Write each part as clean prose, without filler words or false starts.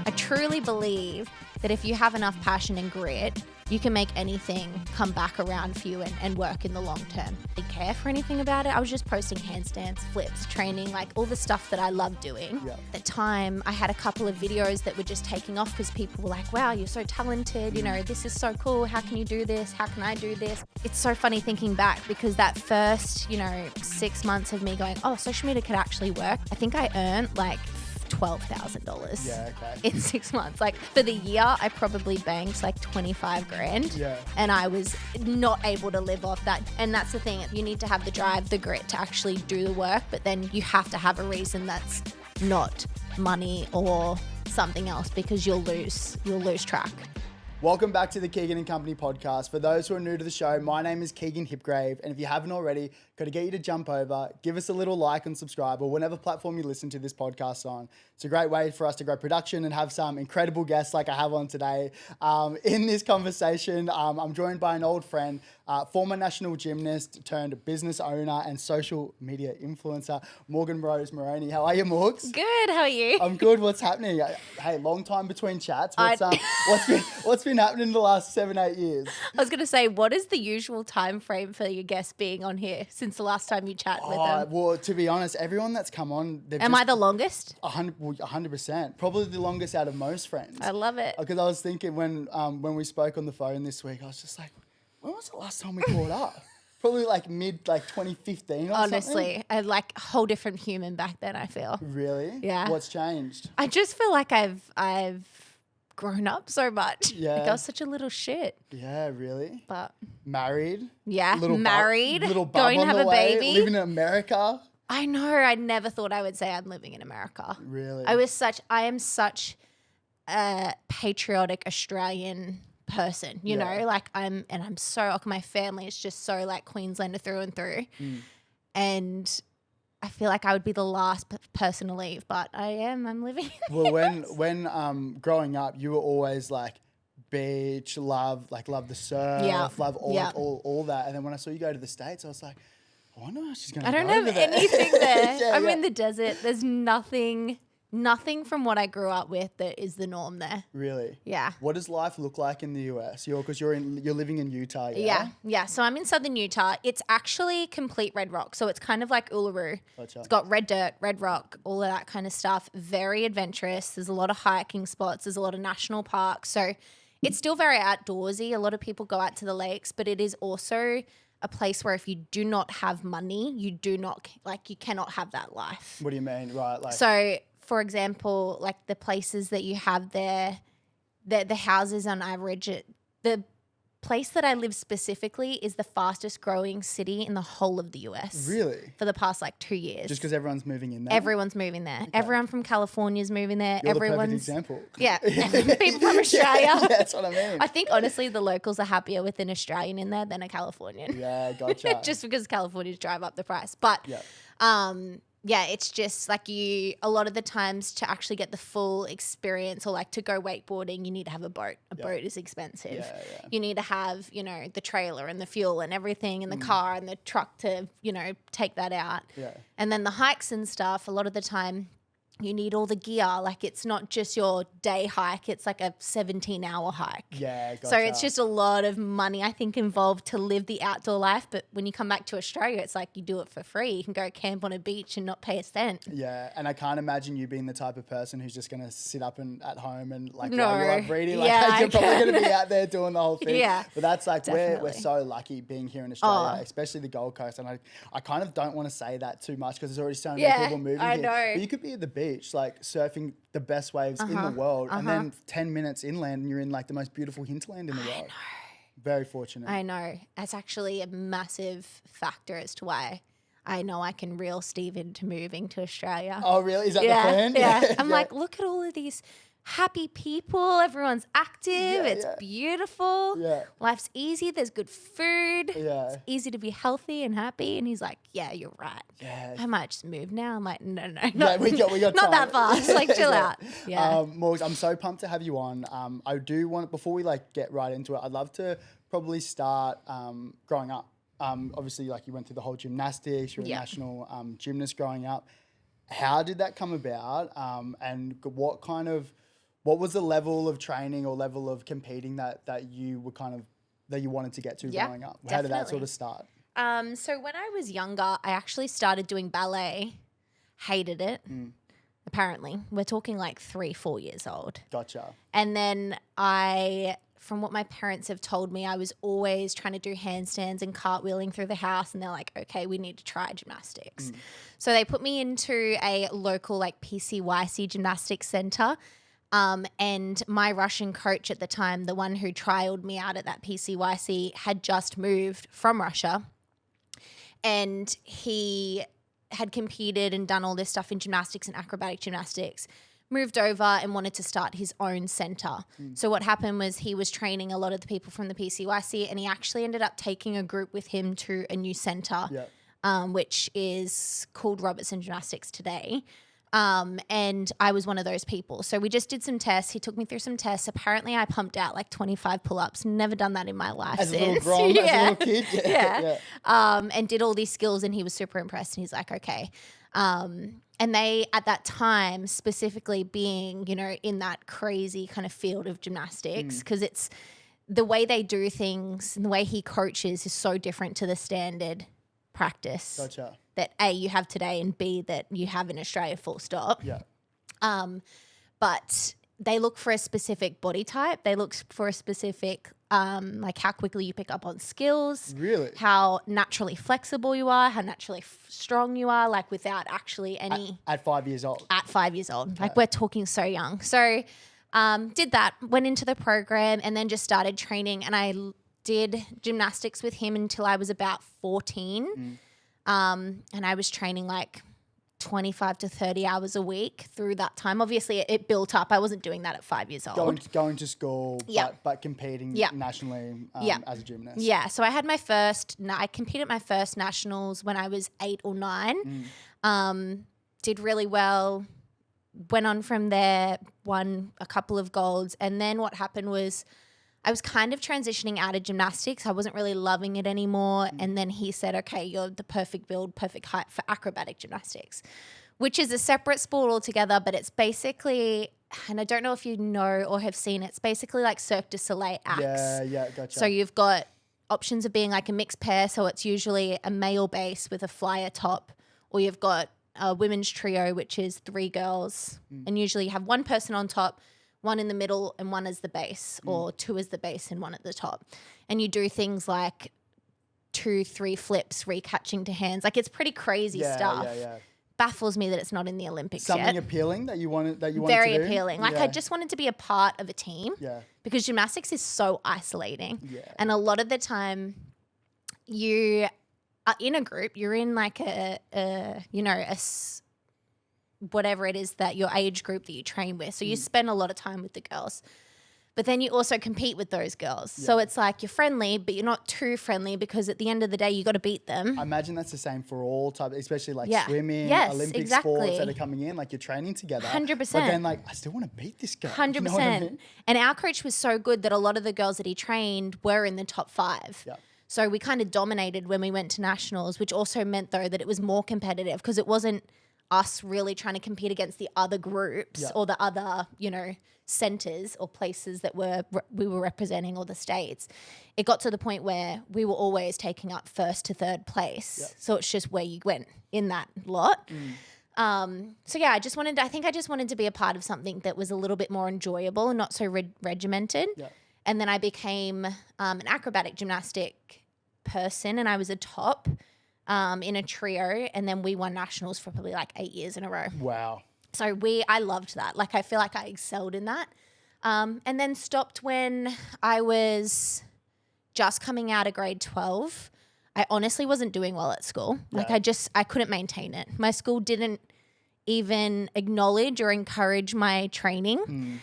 I truly believe that if you have enough passion and grit, you can make anything come back around for you and work in the long term. I didn't care for anything about it. I was just posting handstands, flips, training, like all the stuff that I love doing. Yeah. At the time, I had a couple of videos that were just taking off because people were like, wow, you're so talented. You know, this is so cool. How can you do this? How can I do this? It's so funny thinking back because that first, 6 months of me going, oh, social media could actually work. I think I earned like $12,000 in 6 months. Like for the year, I probably banked like 25 grand and I was not able to live off that. And that's the thing, you need to have the drive, the grit to actually do the work, but then you have to have a reason that's not money or something else because you'll lose track. Welcome back to the Keegan and Company podcast. For those who are new to the show, my name is Keegan Hipgrave, and if you haven't already, got to get you to jump over, give us a little like and subscribe, or whatever platform you listen to this podcast on. It's a great way for us to grow production and have some incredible guests like I have on today. In this conversation, I'm joined by an old friend, former national gymnast turned business owner and social media influencer, Morgan Rose Moroney. How are you, Morgs? Good, how are you? I'm good. What's happening? Hey, long time between chats. What's been happening in the last 7-8 years? I was going to say, what is the usual time frame for your guests being on here since the last time you chat with them? Well, to be honest, everyone that's come on... Am I the longest? 100%. Probably the longest out of most friends. I love it. Because I was thinking when we spoke on the phone this week, I was just like, when was the last time we caught up? Probably like mid 2015 or Honestly, something. I like a whole different human back then, I feel. Really? Yeah. What's changed? I just feel like I've grown up so much. Yeah. Like I was such a little shit. Yeah, really? But Married? yeah, Little married, little bub going to on have the a way, baby. living in America? I know. I never thought I would say I'm living in America. Really? I am such a patriotic Australian person, you know, like I'm so, my family is just so like Queenslander through and through. And I feel like I would be the last person to leave, but I'm living. Well, when growing up, you were always like beach, love the surf, love all that. And then when I saw you go to the States, I was like, I wonder how she's going to go. I don't have over there. anything there. I'm in the desert. There's nothing from what I grew up with that is the norm there. Really? Yeah. What does life look like in the US? Because you're living in Utah. Yeah. So I'm in southern Utah. It's actually complete red rock. So it's kind of like Uluru. Gotcha. It's got red dirt, red rock, all of that kind of stuff. Very adventurous. There's a lot of hiking spots. There's a lot of national parks. So it's still very outdoorsy. A lot of people go out to the lakes, but it is also a place where if you do not have money, you cannot have that life. What do you mean? Right. So for example, like the places that you have there, the houses on average, the place that I live specifically is the fastest growing city in the whole of the US. Really? For the past 2 years. Just because everyone's moving in there? Everyone's moving there. Okay. Everyone from California is moving there. You're the perfect example. Yeah. People from Australia. Yeah, that's what I mean. I think honestly the locals are happier with an Australian in there than a Californian. Yeah, gotcha. Just because Californians drive up the price. But yeah, it's just like a lot of the times to actually get the full experience or like to go wakeboarding, you need to have a boat. A boat is expensive. Yeah. You need to have, the trailer and the fuel and everything and the car and the truck to, take that out. Yeah. And then the hikes and stuff, a lot of the time you need all the gear. Like it's not just your day hike, it's like a 17-hour hike. Yeah, gotcha. So it's just a lot of money, I think, involved to live the outdoor life. But when you come back to Australia, it's like you do it for free. You can go camp on a beach and not pay a cent. Yeah, and I can't imagine you being the type of person who's just going to sit up at home and like no. while you love reading. Like yeah, you're probably going to be out there doing the whole thing. Yeah, but that's like definitely. we're so lucky being here in Australia, especially the Gold Coast. And I kind of don't want to say that too much because there's already so many people moving here. I know. But you could be at the beach, like surfing the best waves in the world, and then 10 minutes inland and you're in like the most beautiful hinterland in the world. Very fortunate. I know. That's actually a massive factor as to why I know I can reel Steve into moving to Australia. Oh, really? Is that the plan? Yeah. I'm like, look at all of these happy people. Everyone's active. It's beautiful. Yeah. Life's easy. There's good food. Yeah. It's easy to be healthy and happy. And he's like, yeah, you're right. Yeah. I might just move now. I'm like, no. We got not time. that fast. Like, chill out. Yeah. Morgs, I'm so pumped to have you on. I do want, before we like get right into it, I'd love to probably start growing up. Obviously, like you went through the whole gymnastics. You're a national gymnast growing up. How did that come about? And What was the level of training or level of competing that you were that you wanted to get to growing up? How did that sort of start? So when I was younger, I actually started doing ballet. Hated it. Apparently. We're talking like 3-4 years old. Gotcha. And then from what my parents have told me, I was always trying to do handstands and cartwheeling through the house. And they're like, okay, we need to try gymnastics. So they put me into a local like PCYC gymnastics center. And my Russian coach at the time, the one who trialed me out at that PCYC, had just moved from Russia. And he had competed and done all this stuff in gymnastics and acrobatic gymnastics, moved over and wanted to start his own center. So what happened was he was training a lot of the people from the PCYC, and he actually ended up taking a group with him to a new center, which is called Robertson Gymnastics today. And I was one of those people. So we just did some tests. He took me through some tests. Apparently I pumped out like 25 pull-ups. Never done that in my life as since. A little grom, as a little kid. Yeah. And did all these skills, and he was super impressed, and he's like, okay. And they, at that time, specifically being, you know, in that crazy kind of field of gymnastics, because it's the way they do things and the way he coaches is so different to the standard practice. Gotcha. That A, you have today, and B, that you have in Australia, full stop. Yeah. But they look for a specific body type. They look for a specific, like how quickly you pick up on skills. Really? How naturally flexible you are, how naturally strong you are, like without actually any. At 5 years old. At 5 years old. Okay. Like we're talking so young. So did that, went into the program, and then just started training. And I did gymnastics with him until I was about 14. And I was training like 25 to 30 hours a week through that time. Obviously, it built up. I wasn't doing that at 5 years old. Going to school, but competing nationally as a gymnast. Yeah, so I had I competed at my first nationals when I was 8 or 9. Did really well. Went on from there, won a couple of golds. And then what happened was I was kind of transitioning out of gymnastics. I wasn't really loving it anymore. And then he said, okay, you're the perfect build, perfect height for acrobatic gymnastics, which is a separate sport altogether, but it's basically, and I don't know if you know or have seen, it's basically like Cirque du Soleil acts. Yeah, gotcha. So you've got options of being like a mixed pair. So it's usually a male base with a flyer top, or you've got a women's trio, which is 3 girls. And usually you have one person on top, one in the middle, and one as the base, or 2 as the base and 1 at the top. And you do things like 2-3 flips, recatching to hands. Like it's pretty crazy stuff. Yeah. Baffles me that it's not in the Olympics Something yet. appealing that you wanted to do? Very appealing. Like I just wanted to be a part of a team. Yeah. Because gymnastics is so isolating. Yeah. And a lot of the time you are in a group, you're in like whatever it is that your age group that you train with. So you spend a lot of time with the girls. But then you also compete with those girls. Yeah. So it's like you're friendly, but you're not too friendly, because at the end of the day, you got to beat them. I imagine that's the same for all types, especially like swimming, Olympic sports that are coming in. Like you're training together. 100%. But then like, I still want to beat this guy. 100%. You know what I mean? And our coach was so good that a lot of the girls that he trained were in the top 5. Yeah. So we kind of dominated when we went to nationals, which also meant though that it was more competitive, because it wasn't us really trying to compete against the other groups or the other, centers or places that we were representing, or the states. It got to the point where we were always taking up 1st to 3rd place. Yep. So it's just where you went in that lot. So yeah, I just wanted to be a part of something that was a little bit more enjoyable and not so regimented. Yep. And then I became an acrobatic gymnastic person, and I was a top in a trio, and then we won nationals for probably like 8 years in a row. Wow. So I loved that. Like I feel like I excelled in that. And then stopped when I was just coming out of grade 12. I honestly wasn't doing well at school. Yeah. Like I couldn't maintain it. My school didn't even acknowledge or encourage my training.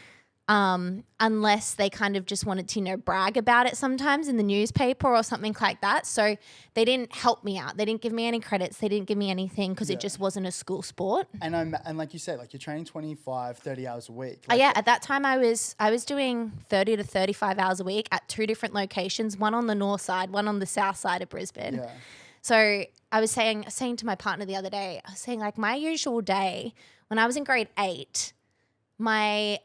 Unless they kind of just wanted to, brag about it sometimes in the newspaper or something like that. So they didn't help me out. They didn't give me any credits. They didn't give me anything, because it just wasn't a school sport. And like you said, like you're training 25, 30 hours a week. Like Yeah, at that time I was doing 30 to 35 hours a week at 2 different locations, one on the north side, one on the south side of Brisbane. Yeah. So I was saying to my partner the other day, I was saying like my usual day when I was in grade 8, I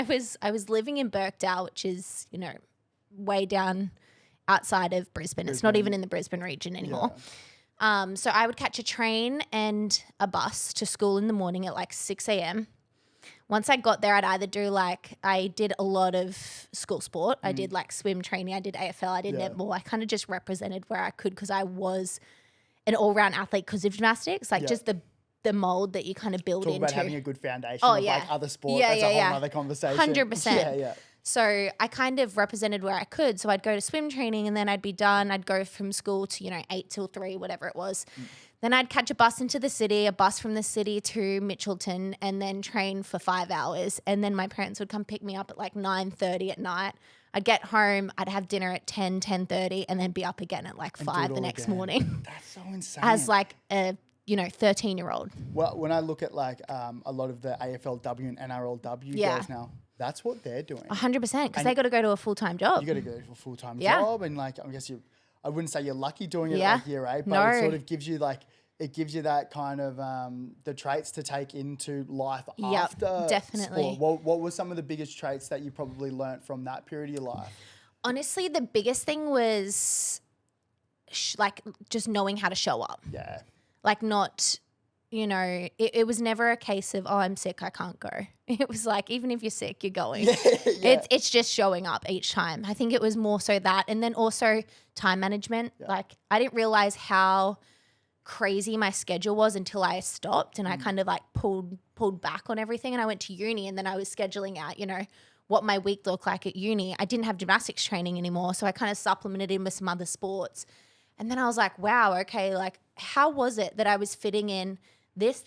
was living in Birkdale, which is, you know, way down outside of Brisbane. It's not even in the Brisbane region anymore. Yeah. So I would catch a train and a bus to school in the morning at like 6 a.m. Once I got there, I'd either do I did a lot of school sport. I did like swim training. I did AFL. I did netball. I kind of just represented where I could because I was an all-round athlete because of gymnastics, like just the mold that you kind of build into. Talk about having a good foundation of like other sports. That's a whole other conversation. 100%. Yeah. So I kind of represented where I could. So I'd go to swim training and then I'd be done. I'd go from school to, 8 till 3, whatever it was. Then I'd catch a bus into the city, a bus from the city to Mitchelton, and then train for 5 hours. And then my parents would come pick me up at like 9:30 at night. I'd get home, I'd have dinner at 10:30, and then be up again at like 5 the next morning. That's so insane. As like a 13-year-old. Well, when I look at like a lot of the AFLW and NRLW girls now, that's what they're doing. 100%, because they got to go to a full-time job. You got to go to a full-time job, and like I guess I wouldn't say you're lucky doing it at like year 8, but it sort of gives you that kind of the traits to take into life after definitely. sport. What were some of the biggest traits that you probably learnt from that period of your life? Honestly, the biggest thing was like just knowing how to show up. Yeah. Like not, it was never a case of, oh, I'm sick, I can't go. It was like, even if you're sick, you're going. It's just showing up each time. I think it was more so that. And then also time management. Yeah. Like I didn't realize how crazy my schedule was until I stopped and I kind of like pulled back on everything. And I went to uni and then I was scheduling out, what my week looked like at uni. I didn't have gymnastics training anymore. So I kind of supplemented in with some other sports. And then I was like, wow, okay, like how was it that I was fitting in this,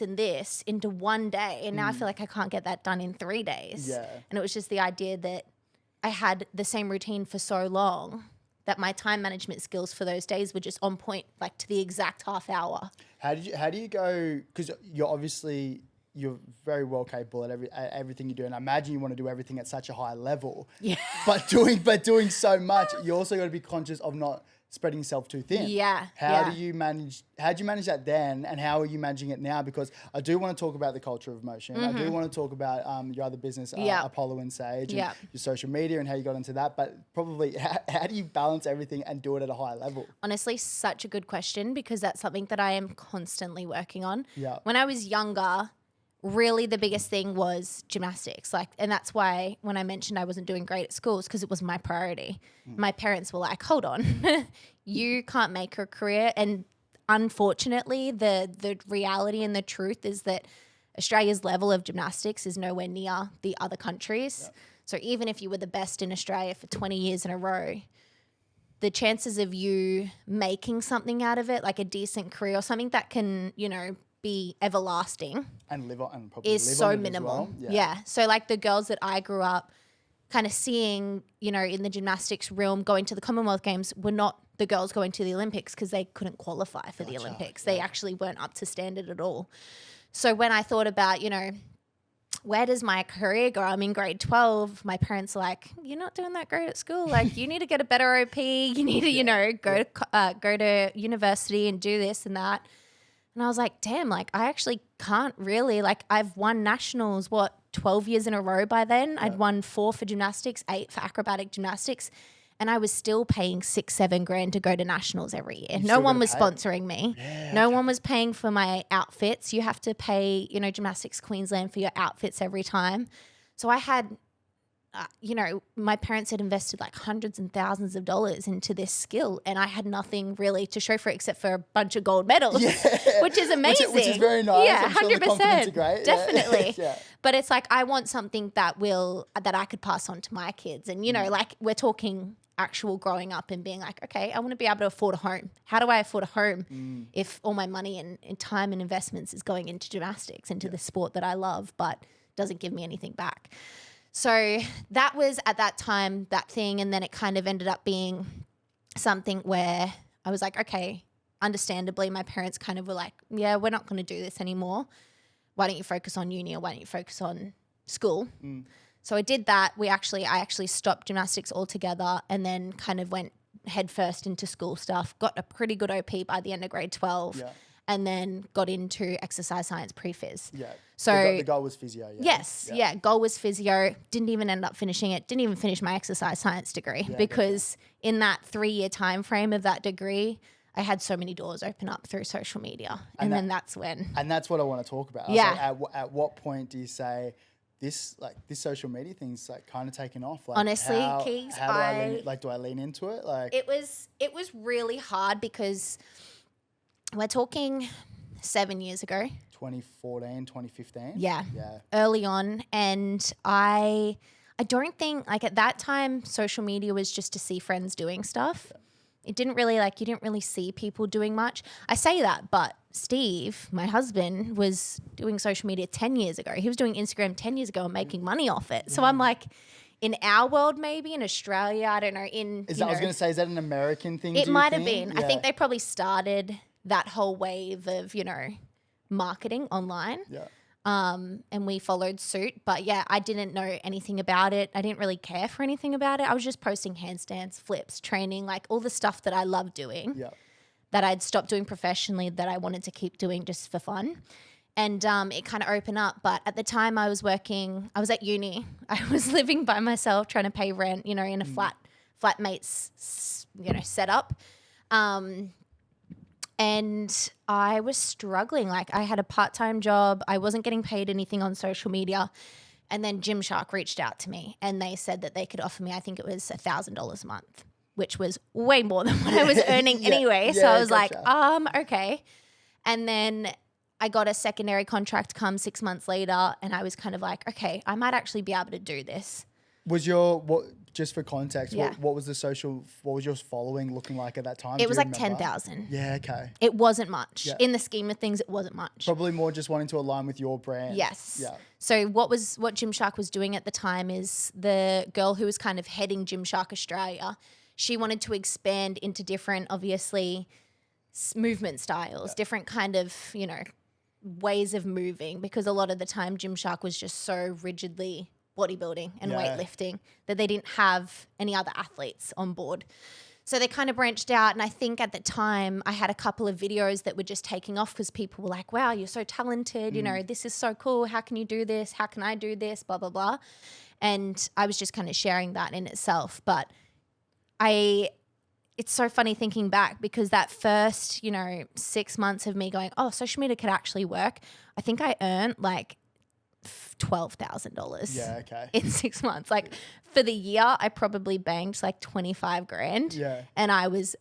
and this into one day? And now I feel like I can't get that done in 3 days. Yeah. And it was just the idea that I had the same routine for so long that my time management skills for those days were just on point, like to the exact half hour. How do you go, because you're very well capable at everything you do, and I imagine you want to do everything at such a high level. Yeah. But doing so much, you also got to be conscious of not spreading yourself too thin. Yeah. How'd you manage that then, and how are you managing it now? Because I do want to talk about the culture of motion. I do want to talk about your other business, Apollo and Sage, and your social media and how you got into that. But probably, how do you balance everything and do it at a high level? Honestly, such a good question, because that's something that I am constantly working on. Yeah. When I was younger, really the biggest thing was gymnastics. And that's why when I mentioned I wasn't doing great at schools, because it was my priority. My parents were like, hold on, you can't make a career. And unfortunately, the reality and the truth is that Australia's level of gymnastics is nowhere near the other countries. Yep. So even if you were the best in Australia for 20 years in a row, the chances of you making something out of it, like a decent career or something that can, be everlasting and live on and probably is live so on minimal. As well. Yeah. So like the girls that I grew up kind of seeing, in the gymnastics realm going to the Commonwealth Games were not the girls going to the Olympics because they couldn't qualify for the Olympics. They actually weren't up to standard at all. So when I thought about, where does my career go? I'm in grade 12. My parents are like, you're not doing that great at school. Like you need to get a better OP. You need to, go to university and do this and that. And I was like, damn, like I actually can't really, like I've won nationals, 12 years in a row by then. Yeah. I'd won 4 for gymnastics, 8 for acrobatic gymnastics. And I was still paying $6,000-7,000 to go to nationals every year. No one was sponsoring me. Yeah, no one was paying for my outfits. You have to pay, Gymnastics Queensland for your outfits every time. So I had, my parents had invested like hundreds and thousands of dollars into this skill, and I had nothing really to show for it except for a bunch of gold medals, which is amazing. Which is very nice. Yeah, 100%. Great. Definitely. Yeah. But it's like I want something that I could pass on to my kids. And, like we're talking actual growing up and being like, okay, I want to be able to afford a home. How do I afford a home if all my money and time and investments is going into gymnastics, into the sport that I love, but doesn't give me anything back? So that was at that time that thing, and then it kind of ended up being something where I was like, okay, understandably my parents kind of were like, yeah, we're not going to do this anymore. Why don't you focus on uni, or why don't you focus on school? So I did that. I actually stopped gymnastics altogether and then kind of went headfirst into school stuff, got a pretty good OP by the end of grade 12. Yeah. and then got into exercise science pre-phys. Yeah. So the goal was physio. Yeah. Yes. Yeah. Goal was physio. Didn't even end up finishing it. Didn't even finish my exercise science degree because in that 3-year time frame of that degree, I had so many doors open up through social media. And then that's when. And that's what I want to talk about. Yeah. Like, at what point do you say this social media thing's like kind of taken off? Like, honestly, Keegs, do I lean into it? Like it was really hard because we're talking 7 years ago. 2014, 2015. Yeah. Yeah. Early on. And I don't think like at that time social media was just to see friends doing stuff. Yeah. It didn't really you didn't really see people doing much. I say that, but Steve, my husband, was doing social media 10 years ago. He was doing Instagram 10 years ago and making money off it. So I'm like, in our world, maybe in Australia, I don't know. I was going to say, is that an American thing? It might have been. Yeah. I think they probably started that whole wave of, marketing online. Yeah. And we followed suit. But yeah, I didn't know anything about it. I didn't really care for anything about it. I was just posting handstands, flips, training, like all the stuff that I love doing. Yeah. That I'd stopped doing professionally that I wanted to keep doing just for fun. And it kind of opened up. But at the time I was at uni. I was living by myself trying to pay rent, in a flatmate's, setup. And I was struggling. Like I had a part-time job. I wasn't getting paid anything on social media. And then Gymshark reached out to me and they said that they could offer me, I think it was $1,000 a month, which was way more than what I was earning anyway. So I was like, okay. And then I got a secondary contract come 6 months later and I was kind of like, okay, I might actually be able to do this. Just for context, what was your following looking like at that time? It was like 10,000. Yeah, okay. It wasn't much. Yeah. In the scheme of things, it wasn't much. Probably more just wanting to align with your brand. Yes. Yeah. So what Gymshark was doing at the time is the girl who was kind of heading Gymshark Australia, she wanted to expand into different, obviously, movement styles, different kind of, ways of moving, because a lot of the time Gymshark was just so rigidly bodybuilding and weightlifting that they didn't have any other athletes on board. So they kind of branched out, and I think at the time I had a couple of videos that were just taking off because people were like, wow, you're so talented, this is so cool, how can you do this, how can I do this, blah, blah, blah. And I was just kind of sharing that in itself. But it's so funny thinking back because that first, 6 months of me going, oh, social media could actually work, I think I earned like $12,000 in 6 months. Like for the year, I probably banked like 25 grand. Yeah. And I was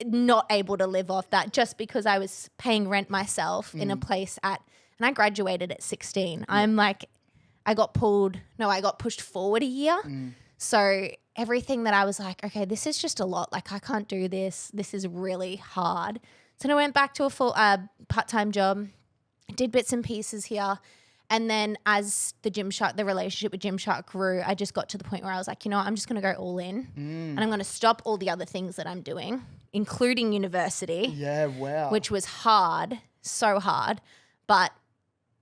not able to live off that just because I was paying rent myself in a place and I graduated at 16. Yeah. I'm like, I got pushed forward a year. So everything that I was like, okay, this is just a lot. Like I can't do this. This is really hard. So then I went back to a full part-time job, did bits and pieces here. And then as the relationship with Gymshark grew, I just got to the point where I was like, I'm just going to go all in and I'm going to stop all the other things that I'm doing, including university. Yeah, wow. Which was hard, so hard. But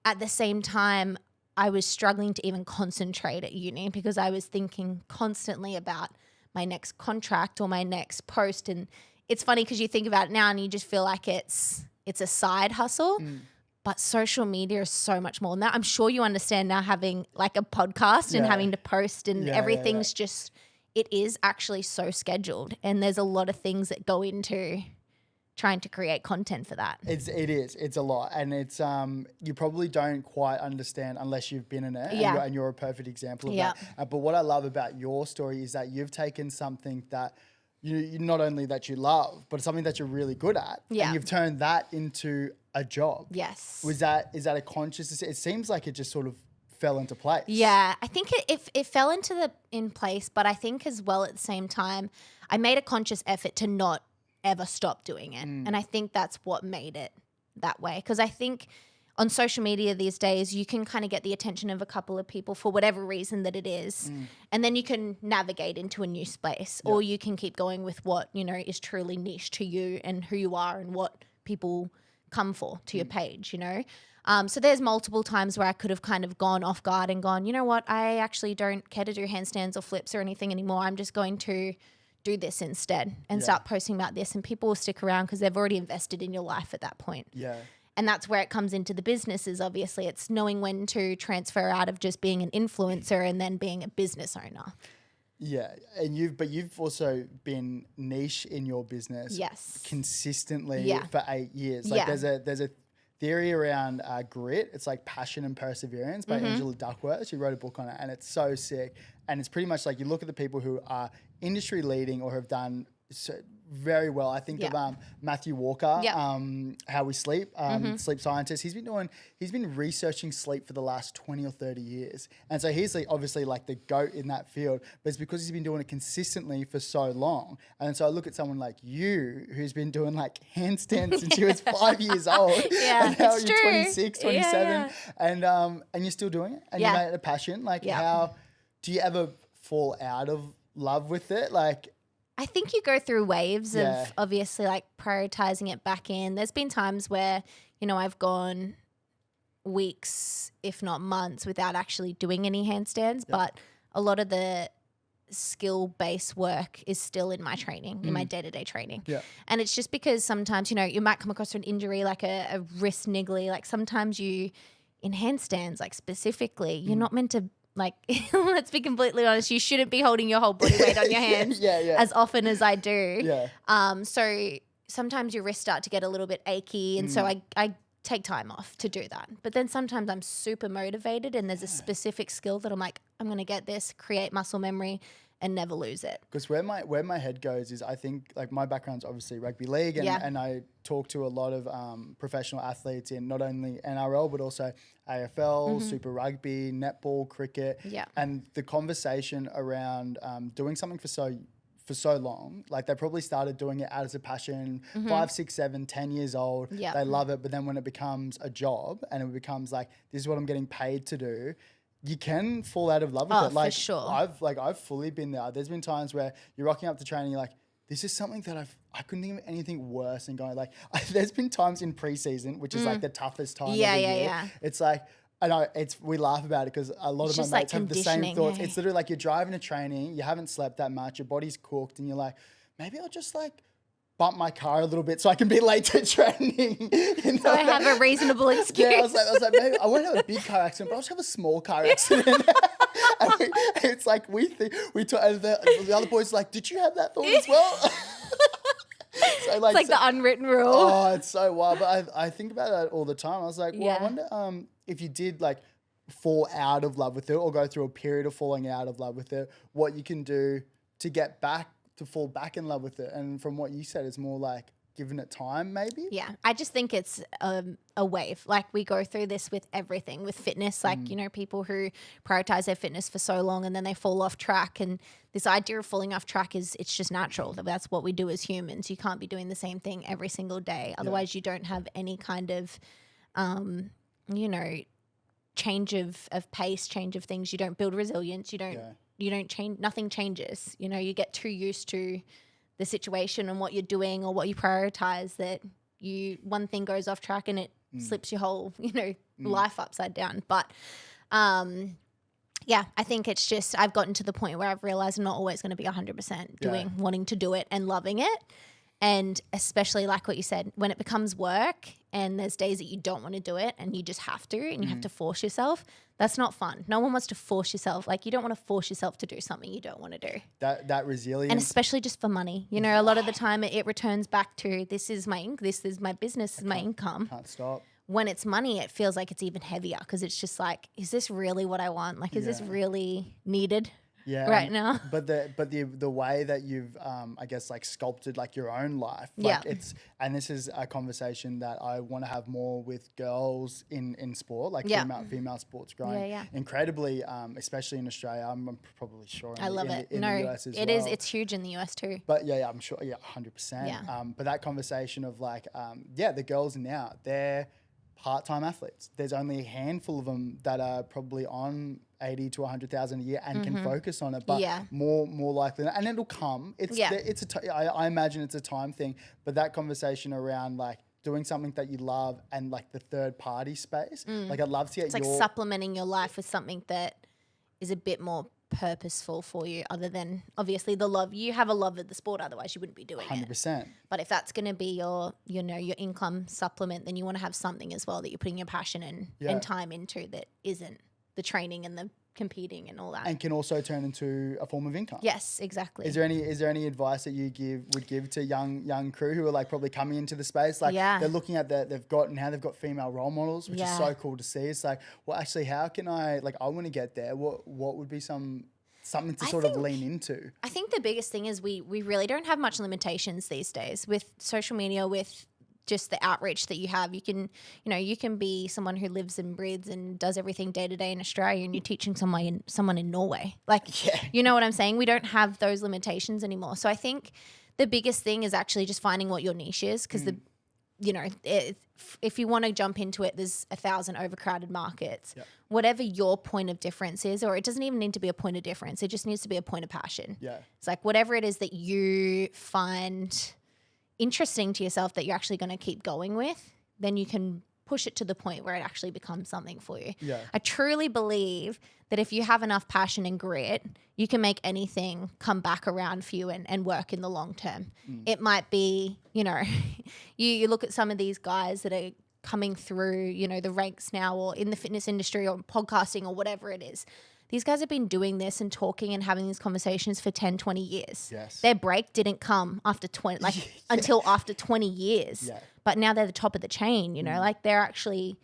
at the same time, I was struggling to even concentrate at uni because I was thinking constantly about my next contract or my next post. And it's funny because you think about it now and you just feel like it's a side hustle. But social media is so much more than that. I'm sure you understand now having like a podcast and having to post and everything's just, it is actually so scheduled. And there's a lot of things that go into trying to create content for that. It is. It's a lot. And it's, you probably don't quite understand unless you've been in it. Yeah. And you're a perfect example of that. But what I love about your story is that you've taken something that you not only that you love, but something that you're really good at. Yeah. And you've turned that into a job. Yes. Is that a conscious decision? It seems like it just sort of fell into place. Yeah, I think it fell in place, but I think as well at the same time, I made a conscious effort to not ever stop doing it. And I think that's what made it that way. Because I think on social media these days, you can kind of get the attention of a couple of people for whatever reason that it is. And then you can navigate into a new space or you can keep going with what, is truly niche to you and who you are and what people come for to your page, So there's multiple times where I could have kind of gone off guard and gone, you know what, I actually don't care to do handstands or flips or anything anymore. I'm just going to do this instead and start posting about this, and people will stick around because they've already invested in your life at that point. Yeah. And that's where it comes into the businesses. Obviously, it's knowing when to transfer out of just being an influencer and then being a business owner. Yeah, and you've also been niche in your business, consistently for 8 years. Like there's a theory around grit. It's like passion and perseverance by Angela Duckworth. She wrote a book on it, and it's so sick. And it's pretty much like you look at the people who are industry leading or have done very well. I think of Matthew Walker, How We Sleep, sleep scientist. He's been researching sleep for the last 20 or 30 years. And so he's obviously like the GOAT in that field, but it's because he's been doing it consistently for so long. And so I look at someone like you who's been doing like handstands since you was 5 years old. And now you're 26, 27 and you're still doing it and you made it a passion. Like how do you ever fall out of love with it? Like, I think you go through waves of obviously like prioritizing it back in. There's been times where, you know, I've gone weeks, if not months, without actually doing any handstands, but a lot of the skill-based work is still in my training, in my day-to-day training. Yeah. And it's just because sometimes, you know, you might come across an injury like a wrist niggly. Like sometimes you, in handstands, like specifically, you're not meant to, like, let's be completely honest, you shouldn't be holding your whole body weight on your hands as often as I do. Yeah. So sometimes your wrists start to get a little bit achy, and so I take time off to do that. But then sometimes I'm super motivated and there's a specific skill that I'm like, I'm going to get this, create muscle memory and never lose it. Because where my head goes is, I think like my background's obviously rugby league, and I talk to a lot of professional athletes in not only NRL but also AFL, Super Rugby, netball, cricket, and the conversation around doing something for so long, like they probably started doing it as a passion, 5, 6, 7, 10 years old. They love it, but then when it becomes a job and it becomes like, this is what I'm getting paid to do, you can fall out of love with it. Like, for sure. I've fully been there. There's been times where you're rocking up to training, you're like, this is something that I couldn't think of anything worse than going like, there's been times in preseason, which is like the toughest time of the year. It's like, we laugh about it because a lot of my mates have the same thoughts. It's literally like you're driving to training, you haven't slept that much, your body's cooked, and you're like, maybe I'll just like bump my car a little bit so I can be late to training. You know? So I have a reasonable excuse. Yeah, I was like, maybe I won't have a big car accident, but I'll just have a small car accident. It's like the other boys are like, did you have that thought as well? So like, it's like the unwritten rule. Oh, it's so wild. But I think about that all the time. I was like, well, I wonder if you did like fall out of love with it or go through a period of falling out of love with it, what you can do to get back, to fall back in love with it. And from what you said, it's more like giving it time maybe. Yeah, I just think it's a wave. Like we go through this with everything, with fitness, like, you know, people who prioritize their fitness for so long and then they fall off track. And this idea of falling off track it's just natural. That's what we do as humans. You can't be doing the same thing every single day. Otherwise you don't have any kind of, you know, change of pace, change of things. You don't build resilience. You don't change, nothing changes. You know, you get too used to the situation and what you're doing or what you prioritize that one thing goes off track and it slips your whole, you know, life upside down. But yeah, I think it's just, I've gotten to the point where I've realized I'm not always going to be 100% wanting to do it and loving it. And especially like what you said, when it becomes work and there's days that you don't want to do it and you just have to, and you have to force yourself, that's not fun. No one wants to force yourself. Like you don't want to force yourself to do something you don't want to do. That resilience. And especially just for money. You know, a lot of the time it returns back to this is my business, this is my income. Can't stop. When it's money, it feels like it's even heavier because it's just like, is this really what I want? Like, is this really needed? Right now. But the way that you've I guess like sculpted like your own life, like and this is a conversation that I want to have more with girls in sport, like female sports growing incredibly, especially in Australia. I'm probably sure I love it. In the US as well. It's huge in the US too. But I'm sure 100%. But that conversation of like the girls now, they're part-time athletes. There's only a handful of them that are probably on 80 to 100,000 a year and can focus on it, but more likely, and it'll come. I imagine it's a time thing, but that conversation around like doing something that you love and like the third party space, like I'd love to get like supplementing your life with something that is a bit more purposeful for you other than obviously the love. You have a love of the sport, otherwise you wouldn't be doing 100%. it. But if that's going to be your income supplement, then you want to have something as well that you're putting your passion and time into that isn't the training and the competing and all that. And can also turn into a form of income. Yes, exactly. Is there any advice that you would give to young crew who are like probably coming into the space? Like they're looking at they've got female role models, which is so cool to see. It's like, well, actually, how can I want to get there? What would be something to sort of lean into? I think the biggest thing is we really don't have much limitations these days with social media, with just the outreach that you have. You can be someone who lives and breathes and does everything day to day in Australia, and you're teaching someone in Norway. You know what I'm saying? We don't have those limitations anymore. So I think the biggest thing is actually just finding what your niche is, because if you want to jump into it, there's 1,000 overcrowded markets. Yep. Whatever your point of difference is, or it doesn't even need to be a point of difference, it just needs to be a point of passion. Yeah. It's like whatever it is that you find interesting to yourself that you're actually going to keep going with, then you can push it to the point where it actually becomes something for you. Yeah. I truly believe that if you have enough passion and grit, you can make anything come back around for you and work in the long term. It might be, you look at some of these guys that are coming through, the ranks now, or in the fitness industry or podcasting or whatever it is. These guys have been doing this and talking and having these conversations for 10, 20 years. Yes. Their break didn't come after 20, until after 20 years. Yeah. But now they're the top of the chain, they're actually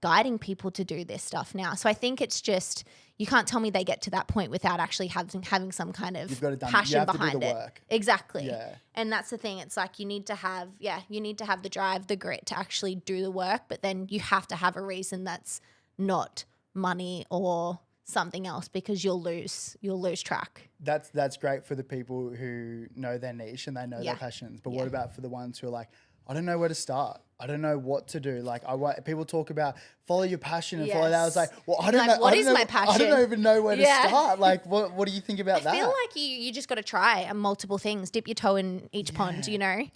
guiding people to do this stuff now. So I think it's just, you can't tell me they get to that point without actually having some kind of passion behind it. Work. Exactly. Yeah. And that's the thing. It's like you need to have the drive, the grit to actually do the work, but then you have to have a reason that's not money or something else, because you'll lose track. That's great for the people who know their niche and they know their passions. But what about for the ones who are like, I don't know where to start. I don't know what to do. Like people talk about follow your passion and follow that. I was like, well, I don't know. What is my passion? I don't even know where to start. Like, what do you think about that? I feel like you just got to try multiple things. Dip your toe in each pond.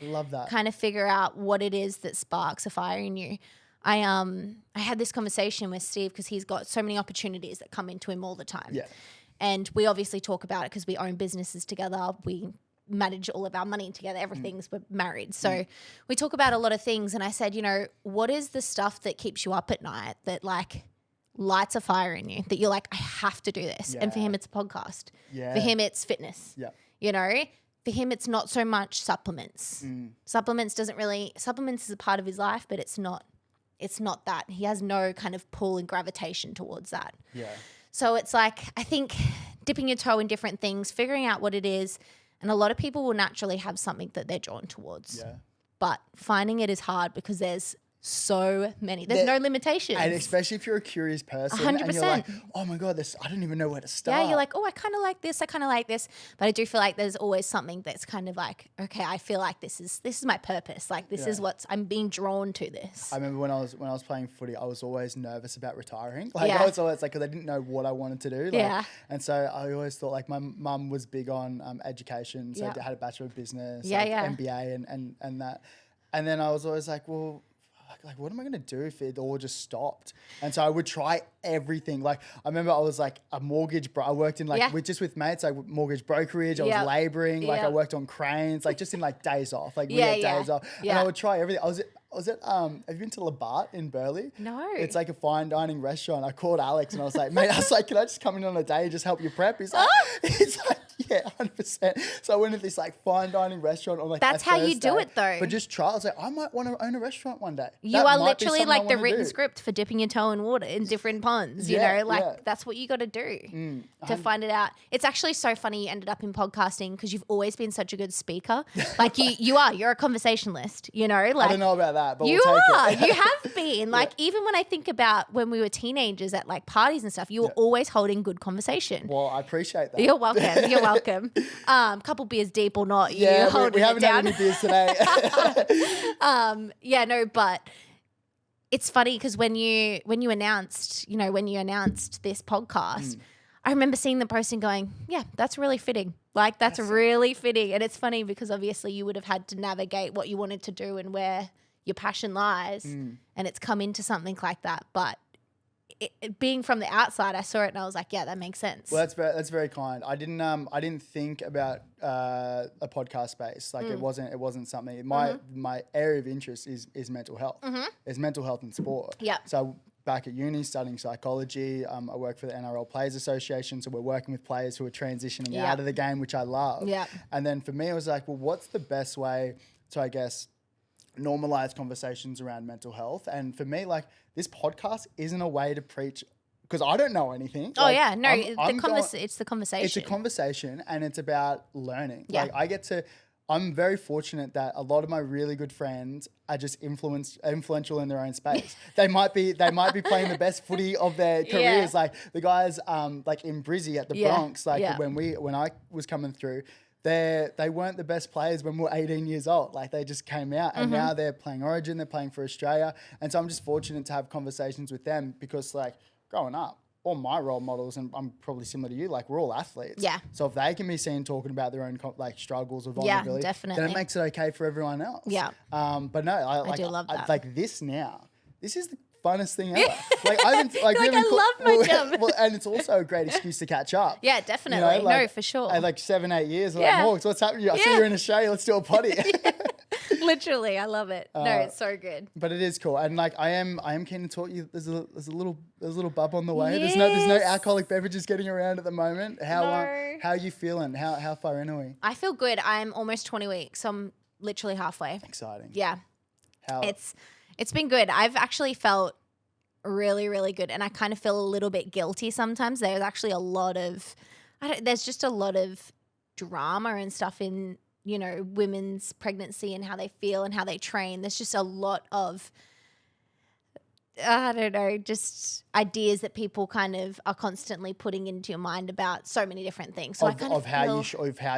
Love that. Kind of figure out what it is that sparks a fire in you. I had this conversation with Steve because he's got so many opportunities that come into him all the time. Yeah. And we obviously talk about it because we own businesses together. We manage all of our money together. Everything's we're married. So we talk about a lot of things. And I said, what is the stuff that keeps you up at night that lights a fire in you, that you're like, I have to do this. Yeah. And for him, it's a podcast. Yeah. For him, it's fitness. Yeah. For him, it's not so much supplements. Supplements is a part of his life, but it's not that. He has no kind of pull and gravitation towards that. Yeah. So it's like, I think dipping your toe in different things, figuring out what it is, and a lot of people will naturally have something that they're drawn towards. Yeah. But finding it is hard because there's so many. There's no limitations. And especially if you're a curious person 100%. And you're like, oh my God, I don't even know where to start. Yeah, you're like, oh, I kind of like this. But I do feel like there's always something that's kind of like, okay, I feel like this is my purpose. Like this is I'm being drawn to this. I remember when I was playing footy, I was always nervous about retiring. I was always like, because I didn't know what I wanted to do. And so I always thought, like, my mum was big on education. So I had a Bachelor of Business, MBA and that. And then I was always like, well, like, what am I going to do if it all just stopped? And so I would try everything. Like, I remember I was like a mortgage I worked in with mates, like mortgage brokerage. I was laboring. Like I worked on cranes, like just in like days off, like we had days off. And I would try everything. I was at, have you been to Labat in Burleigh? No. It's like a fine dining restaurant. I called Alex and I was like, mate, can I just come in on a day and just help you prep? He's like, yeah, 100%. So I went to this like fine dining restaurant on like that's how you do it though. But just try. I was like, I might want to own a restaurant one day. You are literally like the written script for dipping your toe in water in different ponds. That's what you got to do to find it out. It's actually so funny you ended up in podcasting because you've always been such a good speaker. Like you're a conversationalist. Like I don't know about that, but you have been. Like even when I think about when we were teenagers at like parties and stuff, you were always holding good conversation. Well, I appreciate that. You're welcome. You're welcome. Couple beers deep or not, we haven't had any beers today. But it's funny because when you announced this podcast, I remember seeing the post and going, yeah, that's really fitting. Like that's really fitting. And it's funny because obviously you would have had to navigate what you wanted to do and where your passion lies, and it's come into something like that. But being from the outside, I saw it and I was like, yeah, that makes sense. Well, that's very kind. I didn't think about a podcast space. Like it wasn't something. My area of interest is mental health. It's mental health in sport. Yeah. So back at uni studying psychology, I work for the NRL Players Association. So we're working with players who are transitioning out of the game, which I love. Yeah. And then for me, it was like, well, what's the best way to, I guess, normalize conversations around mental health? And for me, like, this podcast isn't a way to preach, because I don't know anything. Oh, like, yeah. No, it's the conversation. It's a conversation, and it's about learning. Yeah. Like, I'm very fortunate that a lot of my really good friends are just influential in their own space. They might be playing the best footy of their careers. Like the guys like in Brizzy at the Bronx, like when I was coming through, they weren't the best players when we were 18 years old. Like they just came out and now they're playing Origin, they're playing for Australia. And so I'm just fortunate to have conversations with them because like growing up, all my role models, and I'm probably similar to you, like we're all athletes. Yeah. So if they can be seen talking about their own like struggles or vulnerability, definitely. then it makes it okay for everyone else. Yeah. But no, I do love that. Like this now, this is the funnest thing ever. Like I haven't like, like I love my job. Well, and it's also a great excuse to catch up. Yeah, definitely. You know, like, no, for sure. I like 7-8 years. Like, Hawks, what's happening? I see you're in Australia. Let's do a potty. Literally, I love it. No, it's so good. But it is cool, and like I am keen to talk you. There's a little bub on the way. Yes. There's no alcoholic beverages getting around at the moment. How are you feeling? How far in are we? I feel good. I'm almost 20 weeks. So I'm literally halfway. Exciting. Yeah. It's been good. I've actually felt really, really good, and I kind of feel a little bit guilty sometimes. There's actually a lot of, there's just a lot of drama and stuff in, you know, women's pregnancy and how they feel and how they train. There's just a lot of, I don't know, just ideas that people kind of are constantly putting into your mind about so many different things. So how you should how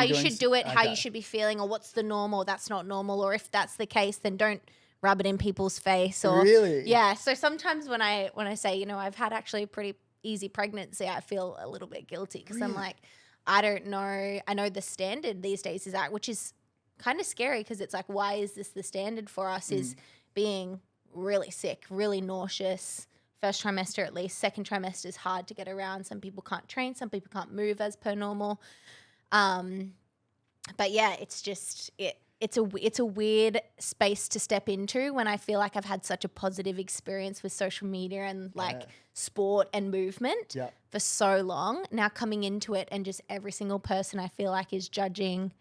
you should do it, how you should be feeling, or what's the normal, that's not normal, or if that's the case, then don't rub it in people's face. Or really, yeah. So sometimes when I say, you know, I've had actually a pretty easy pregnancy, I feel a little bit guilty because I'm like, I don't know. I know the standard these days is that, which is kind of scary because it's like, why is this the standard for us? Is being really sick, really nauseous, first trimester at least. Second trimester is hard to get around. Some people can't train. Some people can't move as per normal. But yeah, it's just it's a weird space to step into when I feel like I've had such a positive experience with social media and like sport and movement for so long. Now coming into it and just every single person I feel like is judging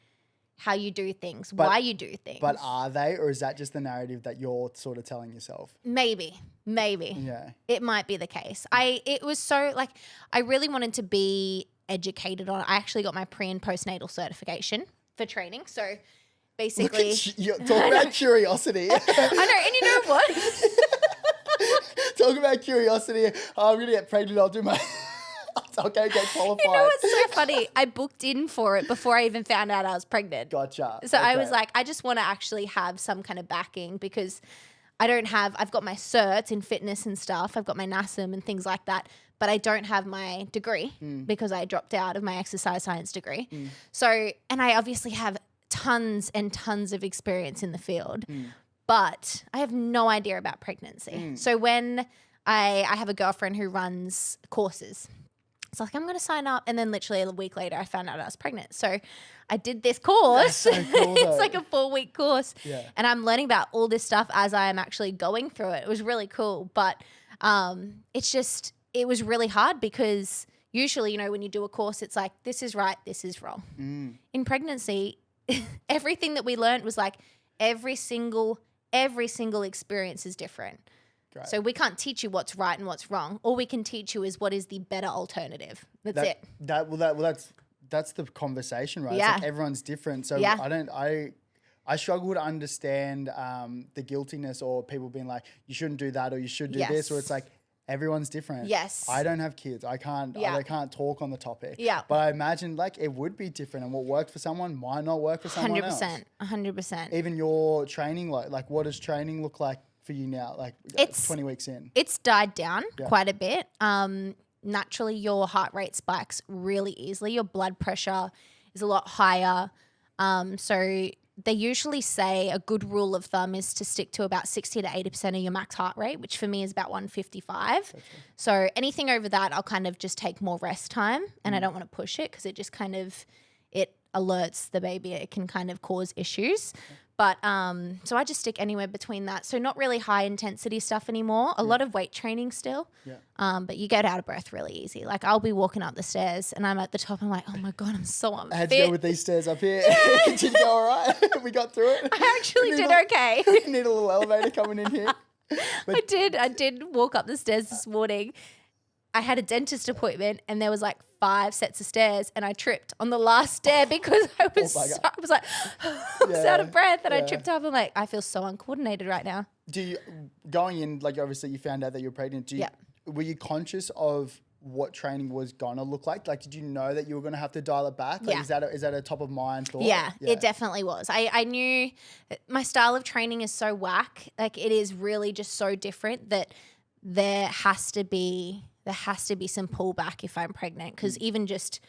how you do things, why you do things. But are they, or is that just the narrative that you're sort of telling yourself? Maybe. Yeah. It might be the case. It was so like, I really wanted to be educated on, I actually got my pre and postnatal certification for training. So basically. Talk about curiosity. I know. And you know what? Talk about curiosity. Oh, I'm going to get pregnant. I'll do my... Okay, get qualified. You know what's so funny? I booked in for it before I even found out I was pregnant. Gotcha. So I was like, I just want to actually have some kind of backing because I've got my certs in fitness and stuff. I've got my NASM and things like that, but I don't have my degree because I dropped out of my exercise science degree. So, and I obviously have tons and tons of experience in the field, but I have no idea about pregnancy. So when I have a girlfriend who runs courses, so like, I'm going to sign up. And then literally a week later, I found out I was pregnant. So I did this course. That's so cool, it's like a 4-week course. Yeah. And I'm learning about all this stuff as I am actually going through it. It was really cool. But it was really hard because usually, you know, when you do a course, it's like, this is right, this is wrong. In pregnancy, everything that we learned was like every single experience is different. Right. So we can't teach you what's right and what's wrong. All we can teach you is what is the better alternative. That's it. That's the conversation, right? Yeah. It's like everyone's different. So I struggle to understand the guiltiness or people being like, you shouldn't do that or you should do this, or it's like everyone's different. Yes. I don't have kids. I can't talk on the topic. Yeah. But I imagine like it would be different, and what worked for someone might not work for someone else. 100%. Even your training, like what does training look like for you now, like it's 20 weeks in? It's died down quite a bit. Naturally, your heart rate spikes really easily. Your blood pressure is a lot higher. So they usually say a good rule of thumb is to stick to about 60 to 80% of your max heart rate, which for me is about 155. So anything over that, I'll kind of just take more rest time, and I don't want to push it because it just kind of, it alerts the baby. It can kind of cause issues. But so I just stick anywhere between that. So not really high intensity stuff anymore. A lot of weight training still. But you get out of breath really easy. Like I'll be walking up the stairs and I'm at the top. I'm like, oh my God, I'm so unfit. I had to go with these stairs up here. Did you go all right? We got through it. I actually did okay. We need a little elevator coming in here. I did walk up the stairs this morning. I had a dentist appointment and there was like 5 sets of stairs and I tripped on the last stair because I was out of breath and I tripped up. I'm like, I feel so uncoordinated right now. Going in, like obviously you found out that you're pregnant. Were you conscious of what training was gonna look like? Like, did you know that you were gonna have to dial it back? Like, is that a top of mind thought? Yeah, it definitely was. I knew my style of training is so whack. Like it is really just so different that there has to be some pullback if I'm pregnant, because even just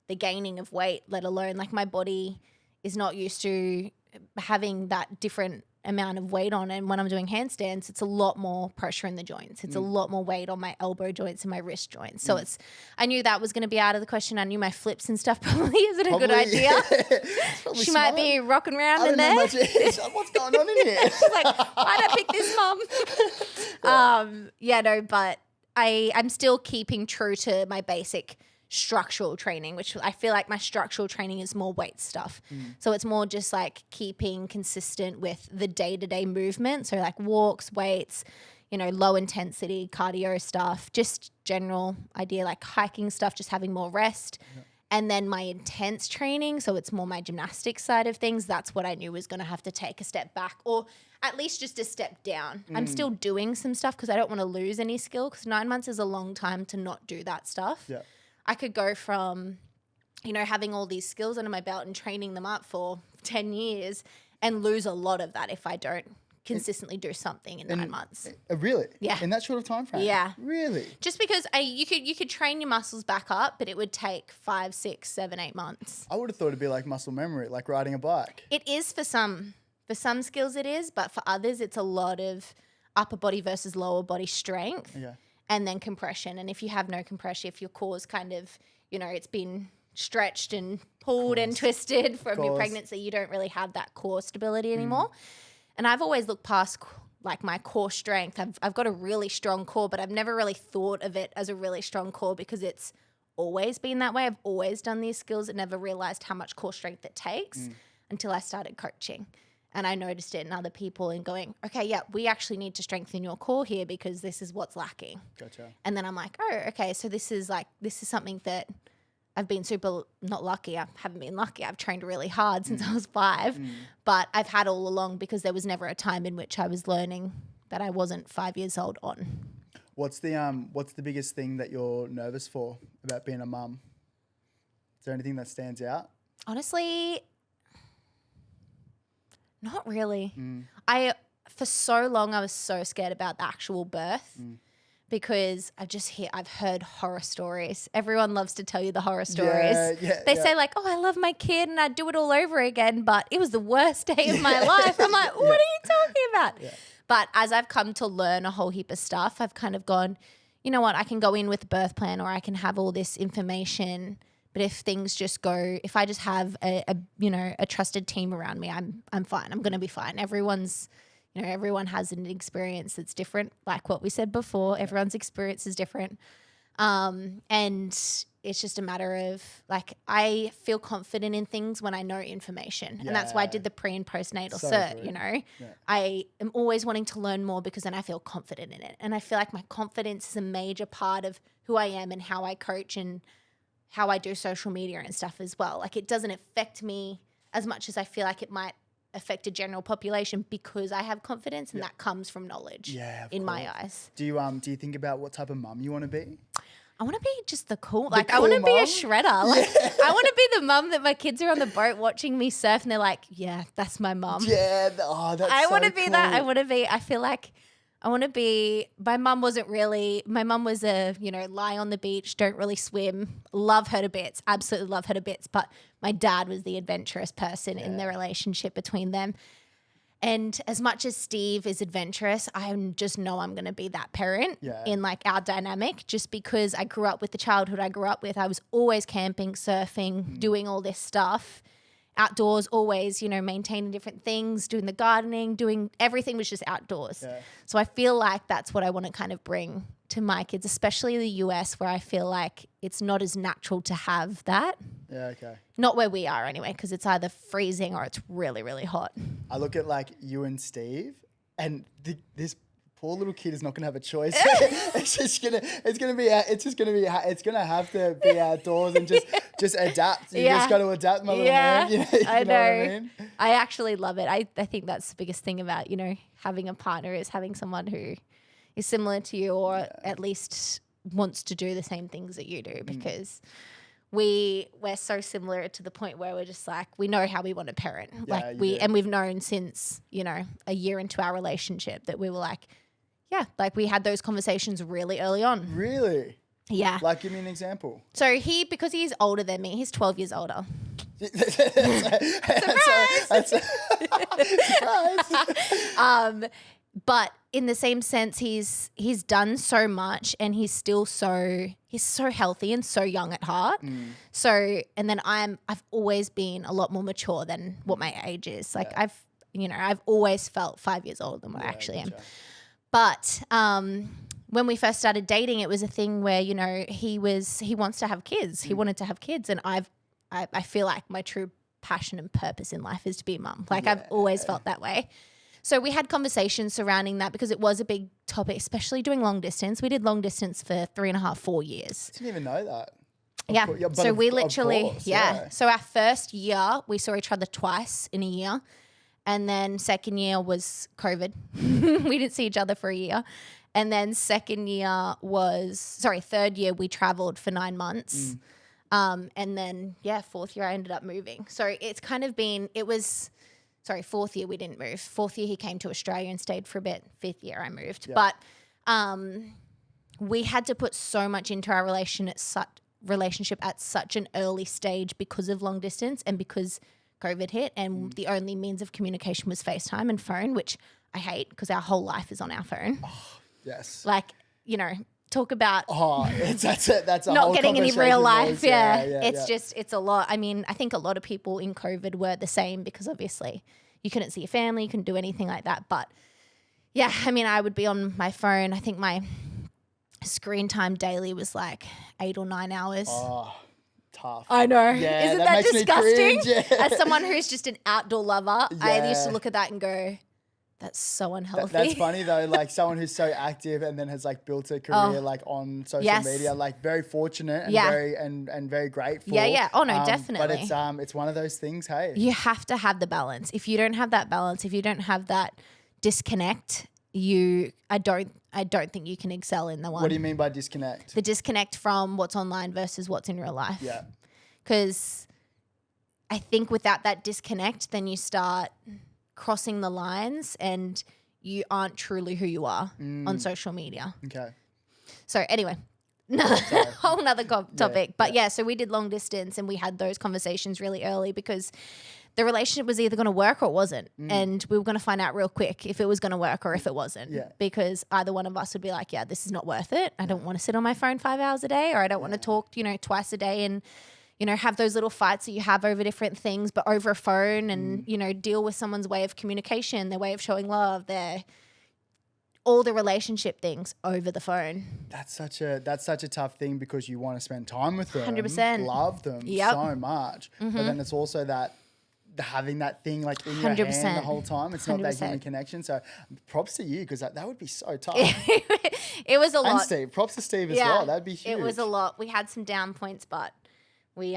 the gaining of weight, let alone like my body is not used to having that different amount of weight on. And when I'm doing handstands, it's a lot more pressure in the joints. It's a lot more weight on my elbow joints and my wrist joints. So I knew that was going to be out of the question. I knew my flips and stuff probably isn't a good idea. She might be rocking around in there. What's going on in here? She's like, why'd I pick this, Mum? But I'm still keeping true to my basic structural training, which I feel like my structural training is more weight stuff. So it's more just like keeping consistent with the day-to-day movement. So like walks, weights, low intensity cardio stuff, just general idea like hiking stuff, just having more rest. And then my intense training, so it's more my gymnastics side of things, that's what I knew was going to have to take a step back or at least just a step down. I'm still doing some stuff because I don't want to lose any skill, because 9 months is a long time to not do that stuff. I could go from, having all these skills under my belt and training them up for 10 years and lose a lot of that if I don't consistently do something in 9 months. Really? Yeah. In that short of time frame? Yeah. Really? Just because you could train your muscles back up, but it would take 5, 6, 7, 8 months. I would have thought it'd be like muscle memory, like riding a bike. It is for some. For some skills it is, but for others it's a lot of upper body versus lower body strength. And then compression. And if you have no compression, if your core's kind of, it's been stretched and pulled and twisted from your pregnancy, you don't really have that core stability anymore. And I've always looked past like my core strength. I've got a really strong core, but I've never really thought of it as a really strong core because it's always been that way. I've always done these skills and never realized how much core strength it takes until I started coaching. And I noticed it in other people and going, okay, yeah, we actually need to strengthen your core here because this is what's lacking. Gotcha. And then I'm like, oh, okay, so this is something that I've been super not lucky. I haven't been lucky. I've trained really hard since I was 5, but I've had all along because there was never a time in which I was learning that I wasn't 5 years old on. What's the biggest thing that you're nervous for about being a mum? Is there anything that stands out? Honestly, not really. For so long, I was so scared about the actual birth because I've heard horror stories. Everyone loves to tell you the horror stories. They say like, oh, I love my kid and I'd do it all over again, but it was the worst day of my life. I'm like, what are you talking about? But as I've come to learn a whole heap of stuff, I've kind of gone, you know what, I can go in with a birth plan or I can have all this information. But if things just go, if I just have a trusted team around me, I'm fine. I'm going to be fine. Everyone has an experience that's different. Like what we said before, everyone's experience is different. And it's just a matter of like, I feel confident in things when I know information. And that's why I did the pre and postnatal cert, I am always wanting to learn more because then I feel confident in it. And I feel like my confidence is a major part of who I am and how I coach and how I do social media and stuff as well. Like it doesn't affect me as much as I feel like it might affect a general population because I have confidence and that comes from knowledge in my eyes. Do you think about what type of mum you want to be? I want to be just I want to be a shredder. Like I want to be the mum that my kids are on the boat watching me surf and they're like, yeah, that's my mum. Yeah. Oh, that's I want to so be cool. that. I feel like my mum was a, lie on the beach, don't really swim, love her to bits, absolutely love her to bits. But my dad was the adventurous person in the relationship between them. And as much as Steve is adventurous, I just know I'm going to be that parent in like our dynamic, just because I grew up with the childhood I grew up with. I was always camping, surfing, doing all this stuff. Outdoors, always, maintaining different things, doing the gardening, doing everything was just outdoors. Yeah. So I feel like that's what I want to kind of bring to my kids, especially the US, where I feel like it's not as natural to have that. Yeah, okay. Not where we are anyway, because it's either freezing or it's really, really hot. I look at like you and Steve, and this poor little kid is not going to have a choice. it's gonna have to be outdoors and just adapt. You just got to adapt, my little man. You know what I mean? I actually love it. I think that's the biggest thing about, having a partner is having someone who is similar to you, or at least wants to do the same things that you do, because we're so similar to the point where we're just like, we know how we want to parent. We've known since, a year into our relationship that we were like, we had those conversations really early on. Really? Yeah. Like, give me an example. So because he's older than me, he's 12 years older. Surprise! But in the same sense, he's done so much, and he's so healthy and so young at heart. So, and then I've always been a lot more mature than what my age is. Like I've always felt 5 years older than what I actually am. But when we first started dating, it was a thing where, he wants to have kids. He wanted to have kids, and I feel like my true passion and purpose in life is to be a mum. Like I've always felt that way. So we had conversations surrounding that, because it was a big topic, especially doing long distance. We did long distance for 3.5, 4 years. I didn't even know that. Yeah. So we literally, course, So our first year, we saw each other twice in a year. And then second year was COVID. We didn't see each other for a year. And then third year we traveled for 9 months. And then, fourth year I ended up moving. So it's kind of been, fourth year we didn't move. Fourth year he came to Australia and stayed for a bit. Fifth year I moved. Yeah. But we had to put so much into our relationship at such an early stage because of long distance and because COVID hit, and the only means of communication was FaceTime and phone, which I hate because our whole life is on our phone. Oh, yes. Like, talk about that's a not whole getting any real life. It's just, it's a lot. I mean, I think a lot of people in COVID were the same, because obviously you couldn't see your family, you couldn't do anything like that. But yeah, I mean, I would be on my phone. I think my screen time daily was like 8 or 9 hours. Oh. Tough. I know. Yeah, Isn't that disgusting? As Yeah. someone who's just an outdoor lover, I used to look at that and go, that's so unhealthy. That's funny though, like someone who's so active and then has like built a career like on social media, like very fortunate and very grateful. Yeah. Oh no, definitely. But it's one of those things, hey. You have to have the balance. If you don't have that balance, if you don't have that disconnect, I don't think you can excel in the one. What do you mean by disconnect? The disconnect from what's online versus what's in real life. Yeah. Because I think without that disconnect, then you start crossing the lines and you aren't truly who you are on social media. Okay. So anyway, whole nother topic. But so we did long distance, and we had those conversations really early, because the relationship was either going to work or it wasn't. And we were going to find out real quick if it was going to work or if it wasn't. Yeah. Because either one of us would be like, this is not worth it. I don't want to sit on my phone 5 hours a day, or I don't want to talk, twice a day and, have those little fights that you have over different things, but over a phone, and, deal with someone's way of communication, their way of showing love, all the relationship things over the phone. That's such a tough thing, because you want to spend time with them, 100%. love them so much. But then it's also that having that thing like in your 100%. hand the whole time. It's not 100%. That human connection. So props to you, because that would be so tough. It was a lot. And Steve, props to Steve as well. That'd be huge. It was a lot. We had some down points, but we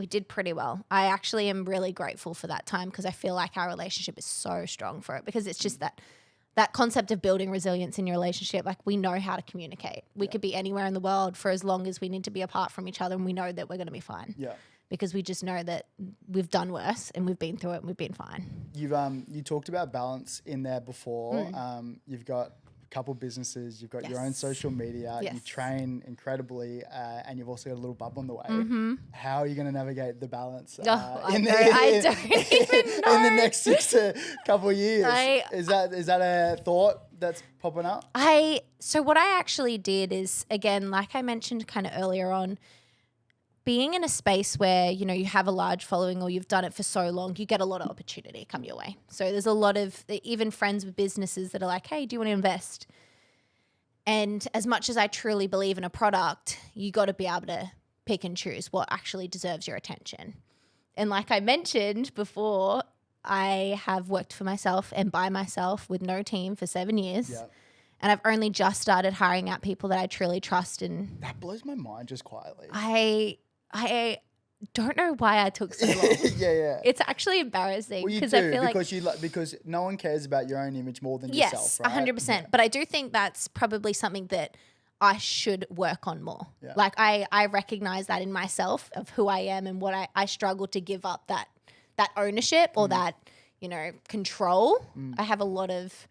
did pretty well. I actually am really grateful for that time, because I feel like our relationship is so strong for it, because it's just that concept of building resilience in your relationship. Like, we know how to communicate. We could be anywhere in the world for as long as we need to be apart from each other, and we know that we're going to be fine. Yeah. Because we just know that we've done worse and we've been through it and we've been fine. You talked about balance in there before. You've got couple businesses, you've got your own social media, you train incredibly, and you've also got a little bub on the way. How are you going to navigate the balance I don't even know. in the next couple of years? Is that a thought that's popping up? So what I actually did is, again, like I mentioned kind of earlier on, being in a space where, you know, you have a large following or you've done it for so long, you get a lot of opportunity come your way. So there's a lot of even friends with businesses that are like, hey, do you want to invest? And as much as I truly believe in a product, you got to be able to pick and choose what actually deserves your attention. And like I mentioned before, I have worked for myself and by myself with no team for 7 years. Yeah. And I've only just started hiring out people that I truly trust. And that blows my mind just quietly. I don't know why I took so long. Yeah. It's actually embarrassing because I feel because no one cares about your own image more than yourself, right? 100%. Yeah. But I do think that's probably something that I should work on more. Yeah. Like I recognize that in myself of who I am and what I struggle to give up that ownership or that, you know, control. I have a lot of,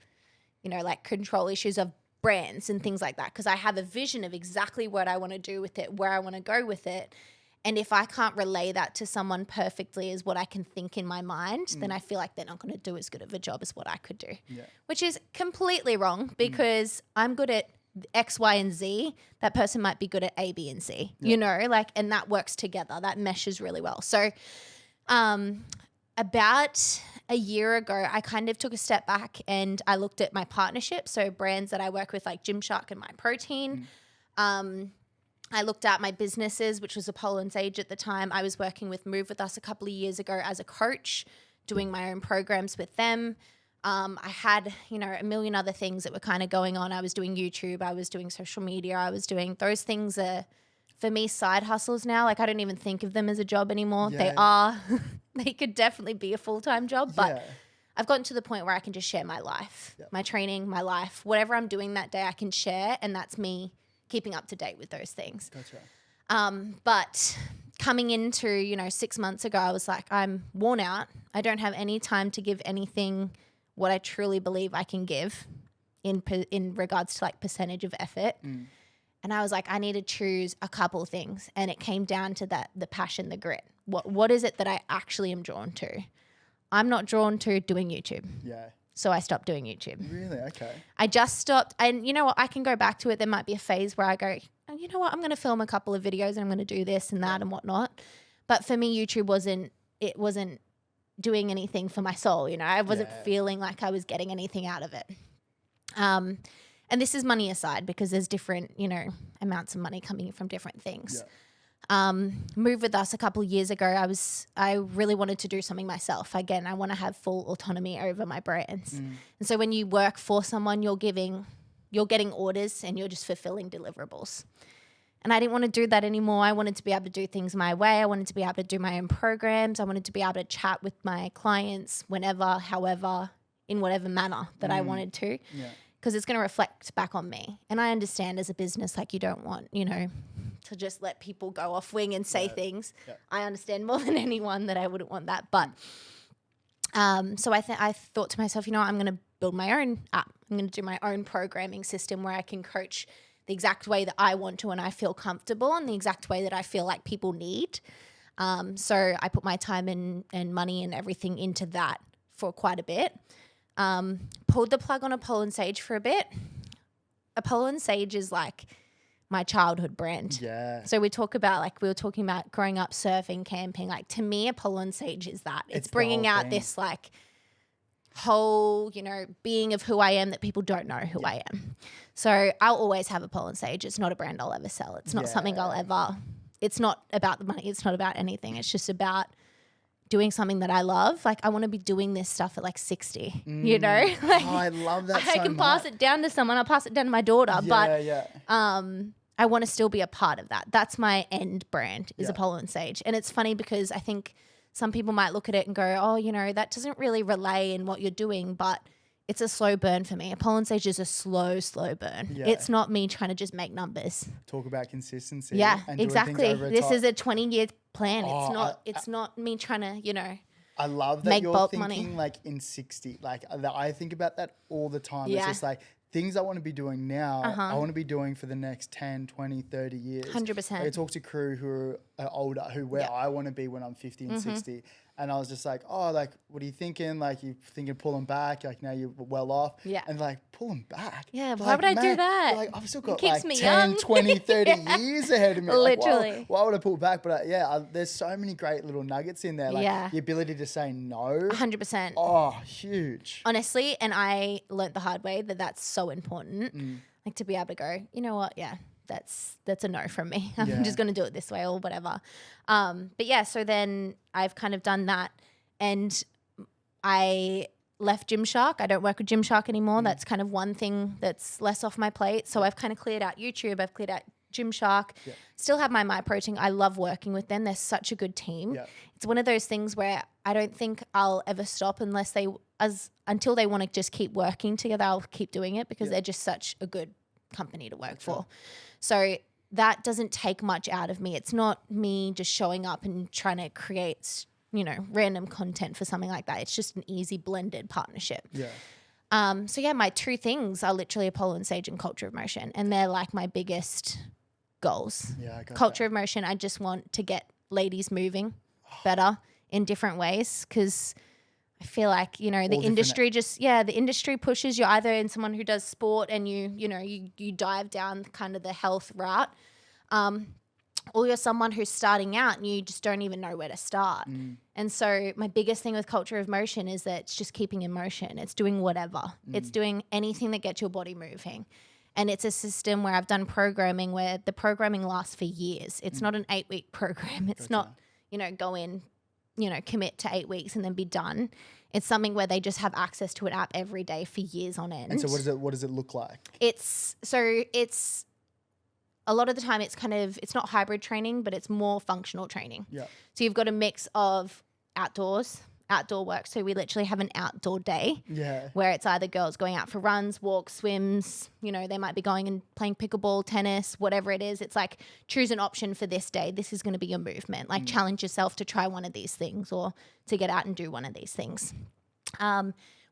you know, like control issues of brands and things like that because I have a vision of exactly what I want to do with it, where I want to go with it. And if I can't relay that to someone perfectly as what I can think in my mind, then I feel like they're not going to do as good of a job as what I could do, which is completely wrong because I'm good at X, Y, and Z. That person might be good at A, B, and C, you know, like, and that works together. That meshes really well. So about a year ago, I kind of took a step back and I looked at my partnerships. So brands that I work with like Gymshark and My Protein. I looked at my businesses, which was Apollo and Sage at the time. I was working with Move With Us a couple of years ago as a coach, doing my own programs with them. I had, you know, a million other things that were kind of going on. I was doing YouTube. I was doing social media. I was doing those things are, for me, side hustles now. Like I don't even think of them as a job anymore. They are. They could definitely be a full-time job, but I've gotten to the point where I can just share my life, my training, my life, whatever I'm doing that day I can share, and that's me keeping up to date with those things. Gotcha. But coming into, you know, 6 months ago, I was like, I'm worn out. I don't have any time to give anything what I truly believe I can give in regards to like percentage of effort. And I was like, I need to choose a couple things. And it came down to that, the passion, the grit. What is it that I actually am drawn to? I'm not drawn to doing YouTube. Yeah. So I stopped doing YouTube. Really? Okay. I just stopped. And you know what? I can go back to it. There might be a phase where I go, oh, you know what? I'm going to film a couple of videos and I'm going to do this and that and whatnot. But for me, YouTube wasn't doing anything for my soul. You know, I wasn't feeling like I was getting anything out of it. And this is money aside because there's different, you know, amounts of money coming from different things. Move With Us a couple of years ago, I really wanted to do something myself. Again, I want to have full autonomy over my brands. And so when you work for someone, you're getting orders and you're just fulfilling deliverables. And I didn't want to do that anymore. I wanted to be able to do things my way. I wanted to be able to do my own programs. I wanted to be able to chat with my clients whenever, however, in whatever manner that I wanted to. Because it's going to reflect back on me. And I understand as a business, like you don't want, you know, to just let people go off wing and say things. I understand more than anyone that I wouldn't want that. But so I thought to myself, you know, I'm going to build my own app. I'm going to do my own programming system where I can coach the exact way that I want to and I feel comfortable and the exact way that I feel like people need. So I put my time and money and everything into that for quite a bit. Pulled the plug on Apollo and Sage for a bit. Apollo and Sage is like my childhood brand. Yeah. So we were talking about growing up surfing, camping. Like to me, Apollo and Sage is that. It's bringing out this like whole, you know, being of who I am that people don't know who I am. So I'll always have Apollo and Sage. It's not a brand I'll ever sell. It's not something it's not about the money. It's not about anything. It's just about doing something that I love. Like I want to be doing this stuff at like 60, you know? Like, I love that I can pass it down to someone. I'll pass it down to my daughter. I want to still be a part of that. That's my end brand is Apollo and Sage. And it's funny because I think some people might look at it and go, oh, you know, that doesn't really relay in what you're doing, but it's a slow burn for me. Apollo and Sage is a slow burn. Yeah. It's not me trying to just make numbers. Talk about consistency. Yeah, and exactly. This is a 20-year plan. It's not me trying to, you know, I love that make you're bulk thinking money. like in 60. Like I think about that all the time. Yeah. It's just like things I want to be doing now, I want to be doing for the next 10, 20, 30 years. 100%. Like I talk to crew who are older, where I want to be when I'm 50 and 60. And I was just like, oh, like, what are you thinking? Like, you thinking pulling back? Like, now you're well off. Yeah. And like, pulling back? Yeah, But why would I do man, that? Like, I've still got keeps like me 10, young. 20, 30 years ahead of me. Literally. Like, why would I pull back? But there's so many great little nuggets in there. Like the ability to say no. 100%. Oh, huge. Honestly, and I learnt the hard way that that's so important. Like to be able to go, you know what? Yeah, that's a no from me. I'm just going to do it this way or whatever. But yeah, so then I've kind of done that. And I left Gymshark. I don't work with Gymshark anymore. That's kind of one thing that's less off my plate. So I've kind of cleared out YouTube. I've cleared out Gymshark. Still have my MyProtein. I love working with them. They're such a good team. It's one of those things where I don't think I'll ever stop until they want to just keep working together. I'll keep doing it because they're just such a good company to work for. So that doesn't take much out of me. It's not me just showing up and trying to create, random content for something like that. It's just an easy blended partnership. So my two things are literally Apollo and Sage and Culture of Motion. And they're like my biggest goals. Culture of Motion, I just want to get ladies moving better in different ways because I feel like, the industry the industry pushes you either in someone who does sport and you dive down kind of the health route, or you're someone who's starting out and you just don't even know where to start. And so my biggest thing with Culture of Motion is that it's just keeping in motion. It's doing whatever. It's doing anything that gets your body moving. And it's a system where I've done programming where the programming lasts for years. It's not an 8-week program. It's not, go in, commit to 8 weeks and then be done. It's something where they just have access to an app every day for years on end. And so what does it look like? It's a lot of the time it's not hybrid training, but it's more functional training. So you've got a mix of outdoor work. So we literally have an outdoor day where it's either girls going out for runs, walks, swims, they might be going and playing pickleball, tennis, whatever it is. It's like choose an option for this day. This is going to be your movement. Like challenge yourself to try one of these things or to get out and do one of these things.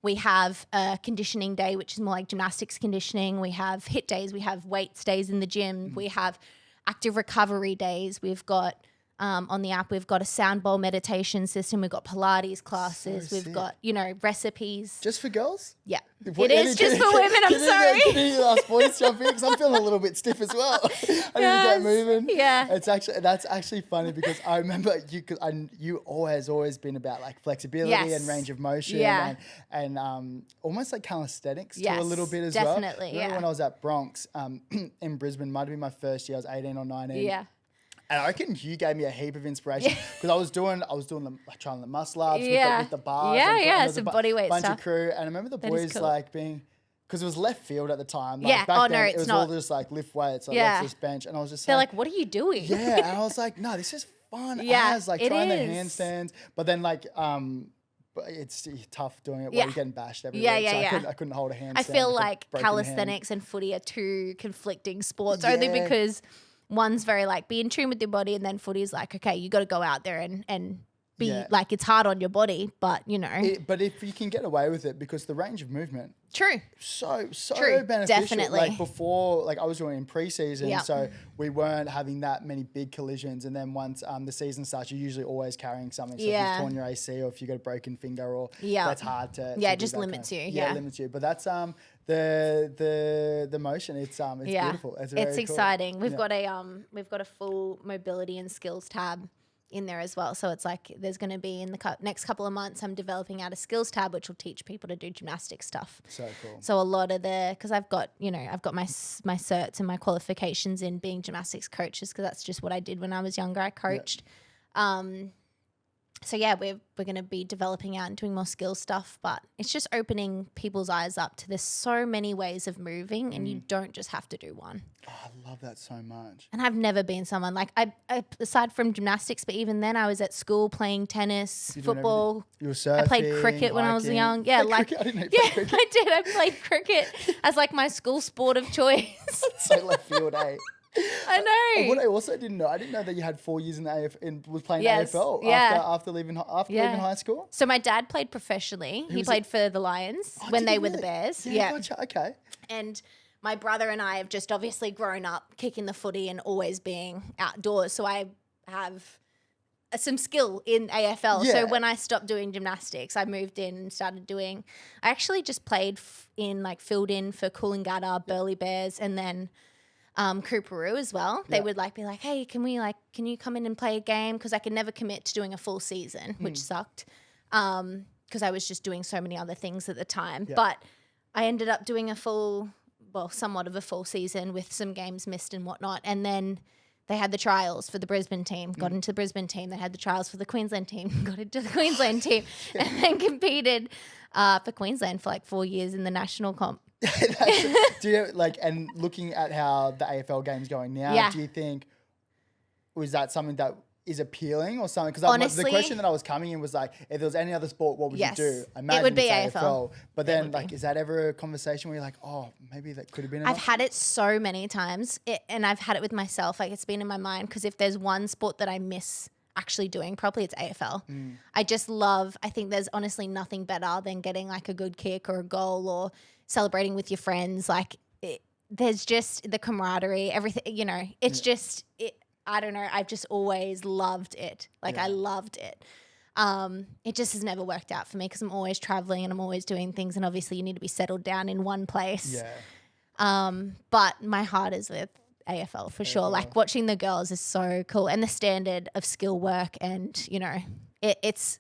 We have a conditioning day, which is more like gymnastics conditioning. We have HIIT days. We have weights days in the gym. We have active recovery days. We've got on the app, we've got a sound bowl meditation system. We've got Pilates classes. We've got, recipes. Just for girls? Yeah. It is just for women. I'm sorry. Can you ask boys jump in? Because I'm feeling a little bit stiff as well. I need to get moving. Yeah. That's actually funny because I remember you always been about like flexibility and range of motion and almost like calisthenics to a little bit as well. Definitely. Remember when I was at Bronx in Brisbane, might have been my first year. I was 18 or 19. Yeah. And I reckon you gave me a heap of inspiration because I was doing trying the muscle ups with the bars. Some body weight bunch stuff. of crew. And I remember the boys like being, because it was left field at the time. Like, yeah. Back then, it's it was not. all just like lift weights, let's just bench. And I was just They're like, what are you doing? Yeah. And I was like, no, this is fun as like trying the handstands. But then like, it's tough doing it while you're getting bashed everywhere. I couldn't hold a handstand. I feel like calisthenics and footy are two conflicting sports only because one's very like be in tune with your body, and then footy's like, okay, you got to go out there and be like, it's hard on your body, but but if you can get away with it, because the range of movement, so True. beneficial. Definitely. Like before, like I was doing in pre-season, so we weren't having that many big collisions, and then once the season starts, you're usually always carrying something. So if you've torn your AC or if you've got a broken finger, or that's hard to it just limits you. It limits you. But that's the motion. It's beautiful. It's exciting. Cool. We've got a full mobility and skills tab in there as well. So it's like there's going to be in the next couple of months, I'm developing out a skills tab, which will teach people to do gymnastic stuff. So cool. So a lot of because I've got my certs and my qualifications in being gymnastics coaches, because that's just what I did when I was younger. I coached. So yeah, we're going to be developing out and doing more skill stuff, but it's just opening people's eyes up to there's so many ways of moving, and you don't just have to do one. Oh, I love that so much. And I've never been someone like I aside from gymnastics, but even then I was at school playing tennis, football. You were surfing, I played cricket when I was young. Yeah, cricket? I didn't know you played cricket. I did. I played cricket as like my school sport of choice. So left field, eh? I know. What I also didn't know, I didn't know that you had 4 years in the was playing Yes, AFL yeah. after leaving high school. So my dad played professionally. He played for the Lions when did they he were the really? Bears. Yeah, gotcha. Okay. And my brother and I have just obviously grown up kicking the footy and always being outdoors. So I have some skill in AFL. Yeah. So when I stopped doing gymnastics, I moved in and started doing, I actually just played filled in for Coolangatta, Burleigh Bears, and then Coorparoo as well. They would be like, hey, can you come in and play a game? Because I could never commit to doing a full season, which sucked. Because I was just doing so many other things at the time. Yeah. But I ended up doing somewhat of a full season with some games missed and whatnot. And then they had the trials for the Brisbane team, got into the Brisbane team. They had the trials for the Queensland team, got into the Queensland team, and then competed for Queensland for 4 years in the national comp. Do you and looking at how the AFL game's going now, do you think was that something that is appealing or something? Because Honestly, the question that I was coming in was if there was any other sport, what would you do? I imagine it would be it's AFL. But then is that ever a conversation where you're like, oh, maybe that could have been? I've had it so many times, and I've had it with myself. It's been in my mind because if there's one sport that I miss actually doing properly, it's AFL. I think there's honestly nothing better than getting a good kick or a goal or celebrating with your friends. There's just the camaraderie, everything, it's just, I don't know. I've just always loved it. I loved it. It just has never worked out for me because I'm always traveling and I'm always doing things. And obviously you need to be settled down in one place. Yeah. But my heart is with AFL for sure. Watching the girls is so cool. And the standard of skill work and, it's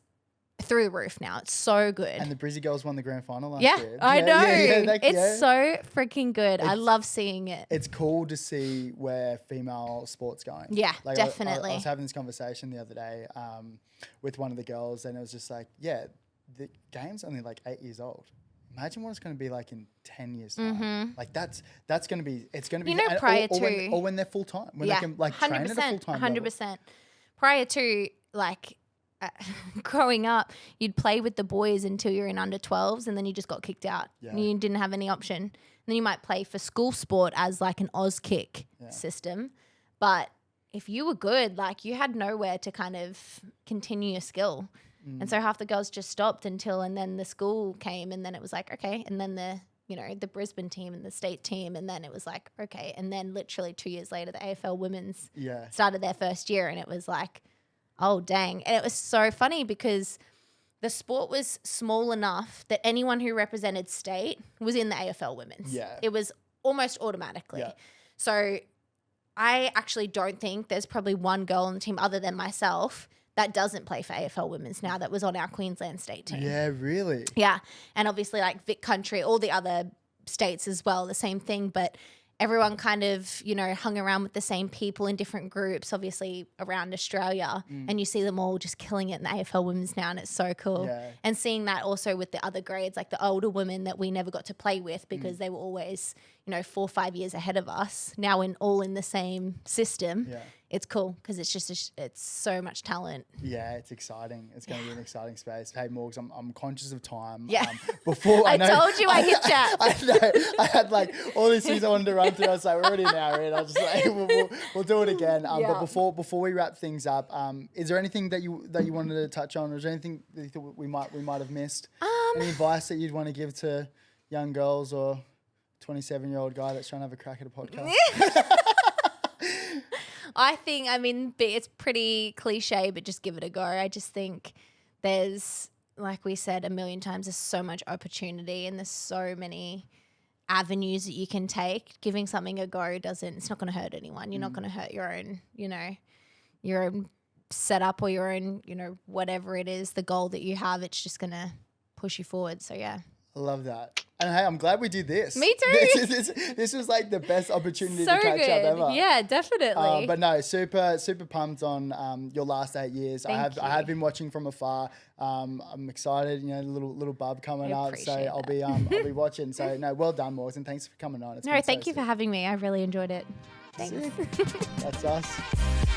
through the roof now. It's so good. And the Brizzy girls won the grand final last year. I know. It's so freaking good. I love seeing it. It's cool to see where female sport's going. Yeah, definitely. I was having this conversation the other day with one of the girls, and it was just the game's only 8 years old. Imagine what it's going to be in 10 years time. That's going to be, it's going to be, prior or when they're full time, when they can train at a full time 100%. Prior to growing up, you'd play with the boys until you're in under 12s and then you just got kicked out. Yeah. You didn't have any option. And then you might play for school sport as an Oz kick system. But if you were good, you had nowhere to kind of continue your skill. And so half the girls just stopped and then the school came and then it was okay. And then the Brisbane team and the state team. And then it was okay. And then literally 2 years later, the AFL women's started their first year and it was oh, dang. And it was so funny because the sport was small enough that anyone who represented state was in the AFL women's. Yeah. It was almost automatically. Yeah. So I actually don't think there's probably one girl on the team other than myself that doesn't play for AFL women's now that was on our Queensland state team. Yeah, really? Yeah. And obviously Vic Country, all the other states as well, the same thing. But everyone kind of, hung around with the same people in different groups, obviously around Australia. And you see them all just killing it in the AFL women's now, and it's so cool. Yeah. And seeing that also with the other grades, the older women that we never got to play with because they were always, 4 or 5 years ahead of us, now all in the same system. Yeah. It's cool because it's just it's so much talent. Yeah, it's exciting. It's going to be an exciting space. Hey, Morgs, I'm conscious of time. Yeah. I told you I hit chat. I know. I had all these things I wanted to run through. I was we're already an hour in. I was just we'll do it again. But before we wrap things up, is there anything that you wanted to touch on, or is there anything that you thought we might have missed? Any advice that you'd want to give to young girls or 27-year-old guy that's trying to have a crack at a podcast? I think, it's pretty cliche, but just give it a go. I just think there's, like we said a million times, there's so much opportunity and there's so many avenues that you can take. Giving something a go it's not going to hurt anyone. You're not going to hurt your own, your own setup or your own, whatever it is, the goal that you have. It's just going to push you forward. So, yeah. I love that. And hey, I'm glad we did this. Me too. This was the best opportunity to catch up ever. Yeah, definitely. But no, super pumped on your last 8 years. I have been watching from afar. I'm excited. Little bub coming up, so I'll be watching. So no, well done, Morgs, and thanks for coming on. Thank you for having me. I really enjoyed it. Thanks. That's us.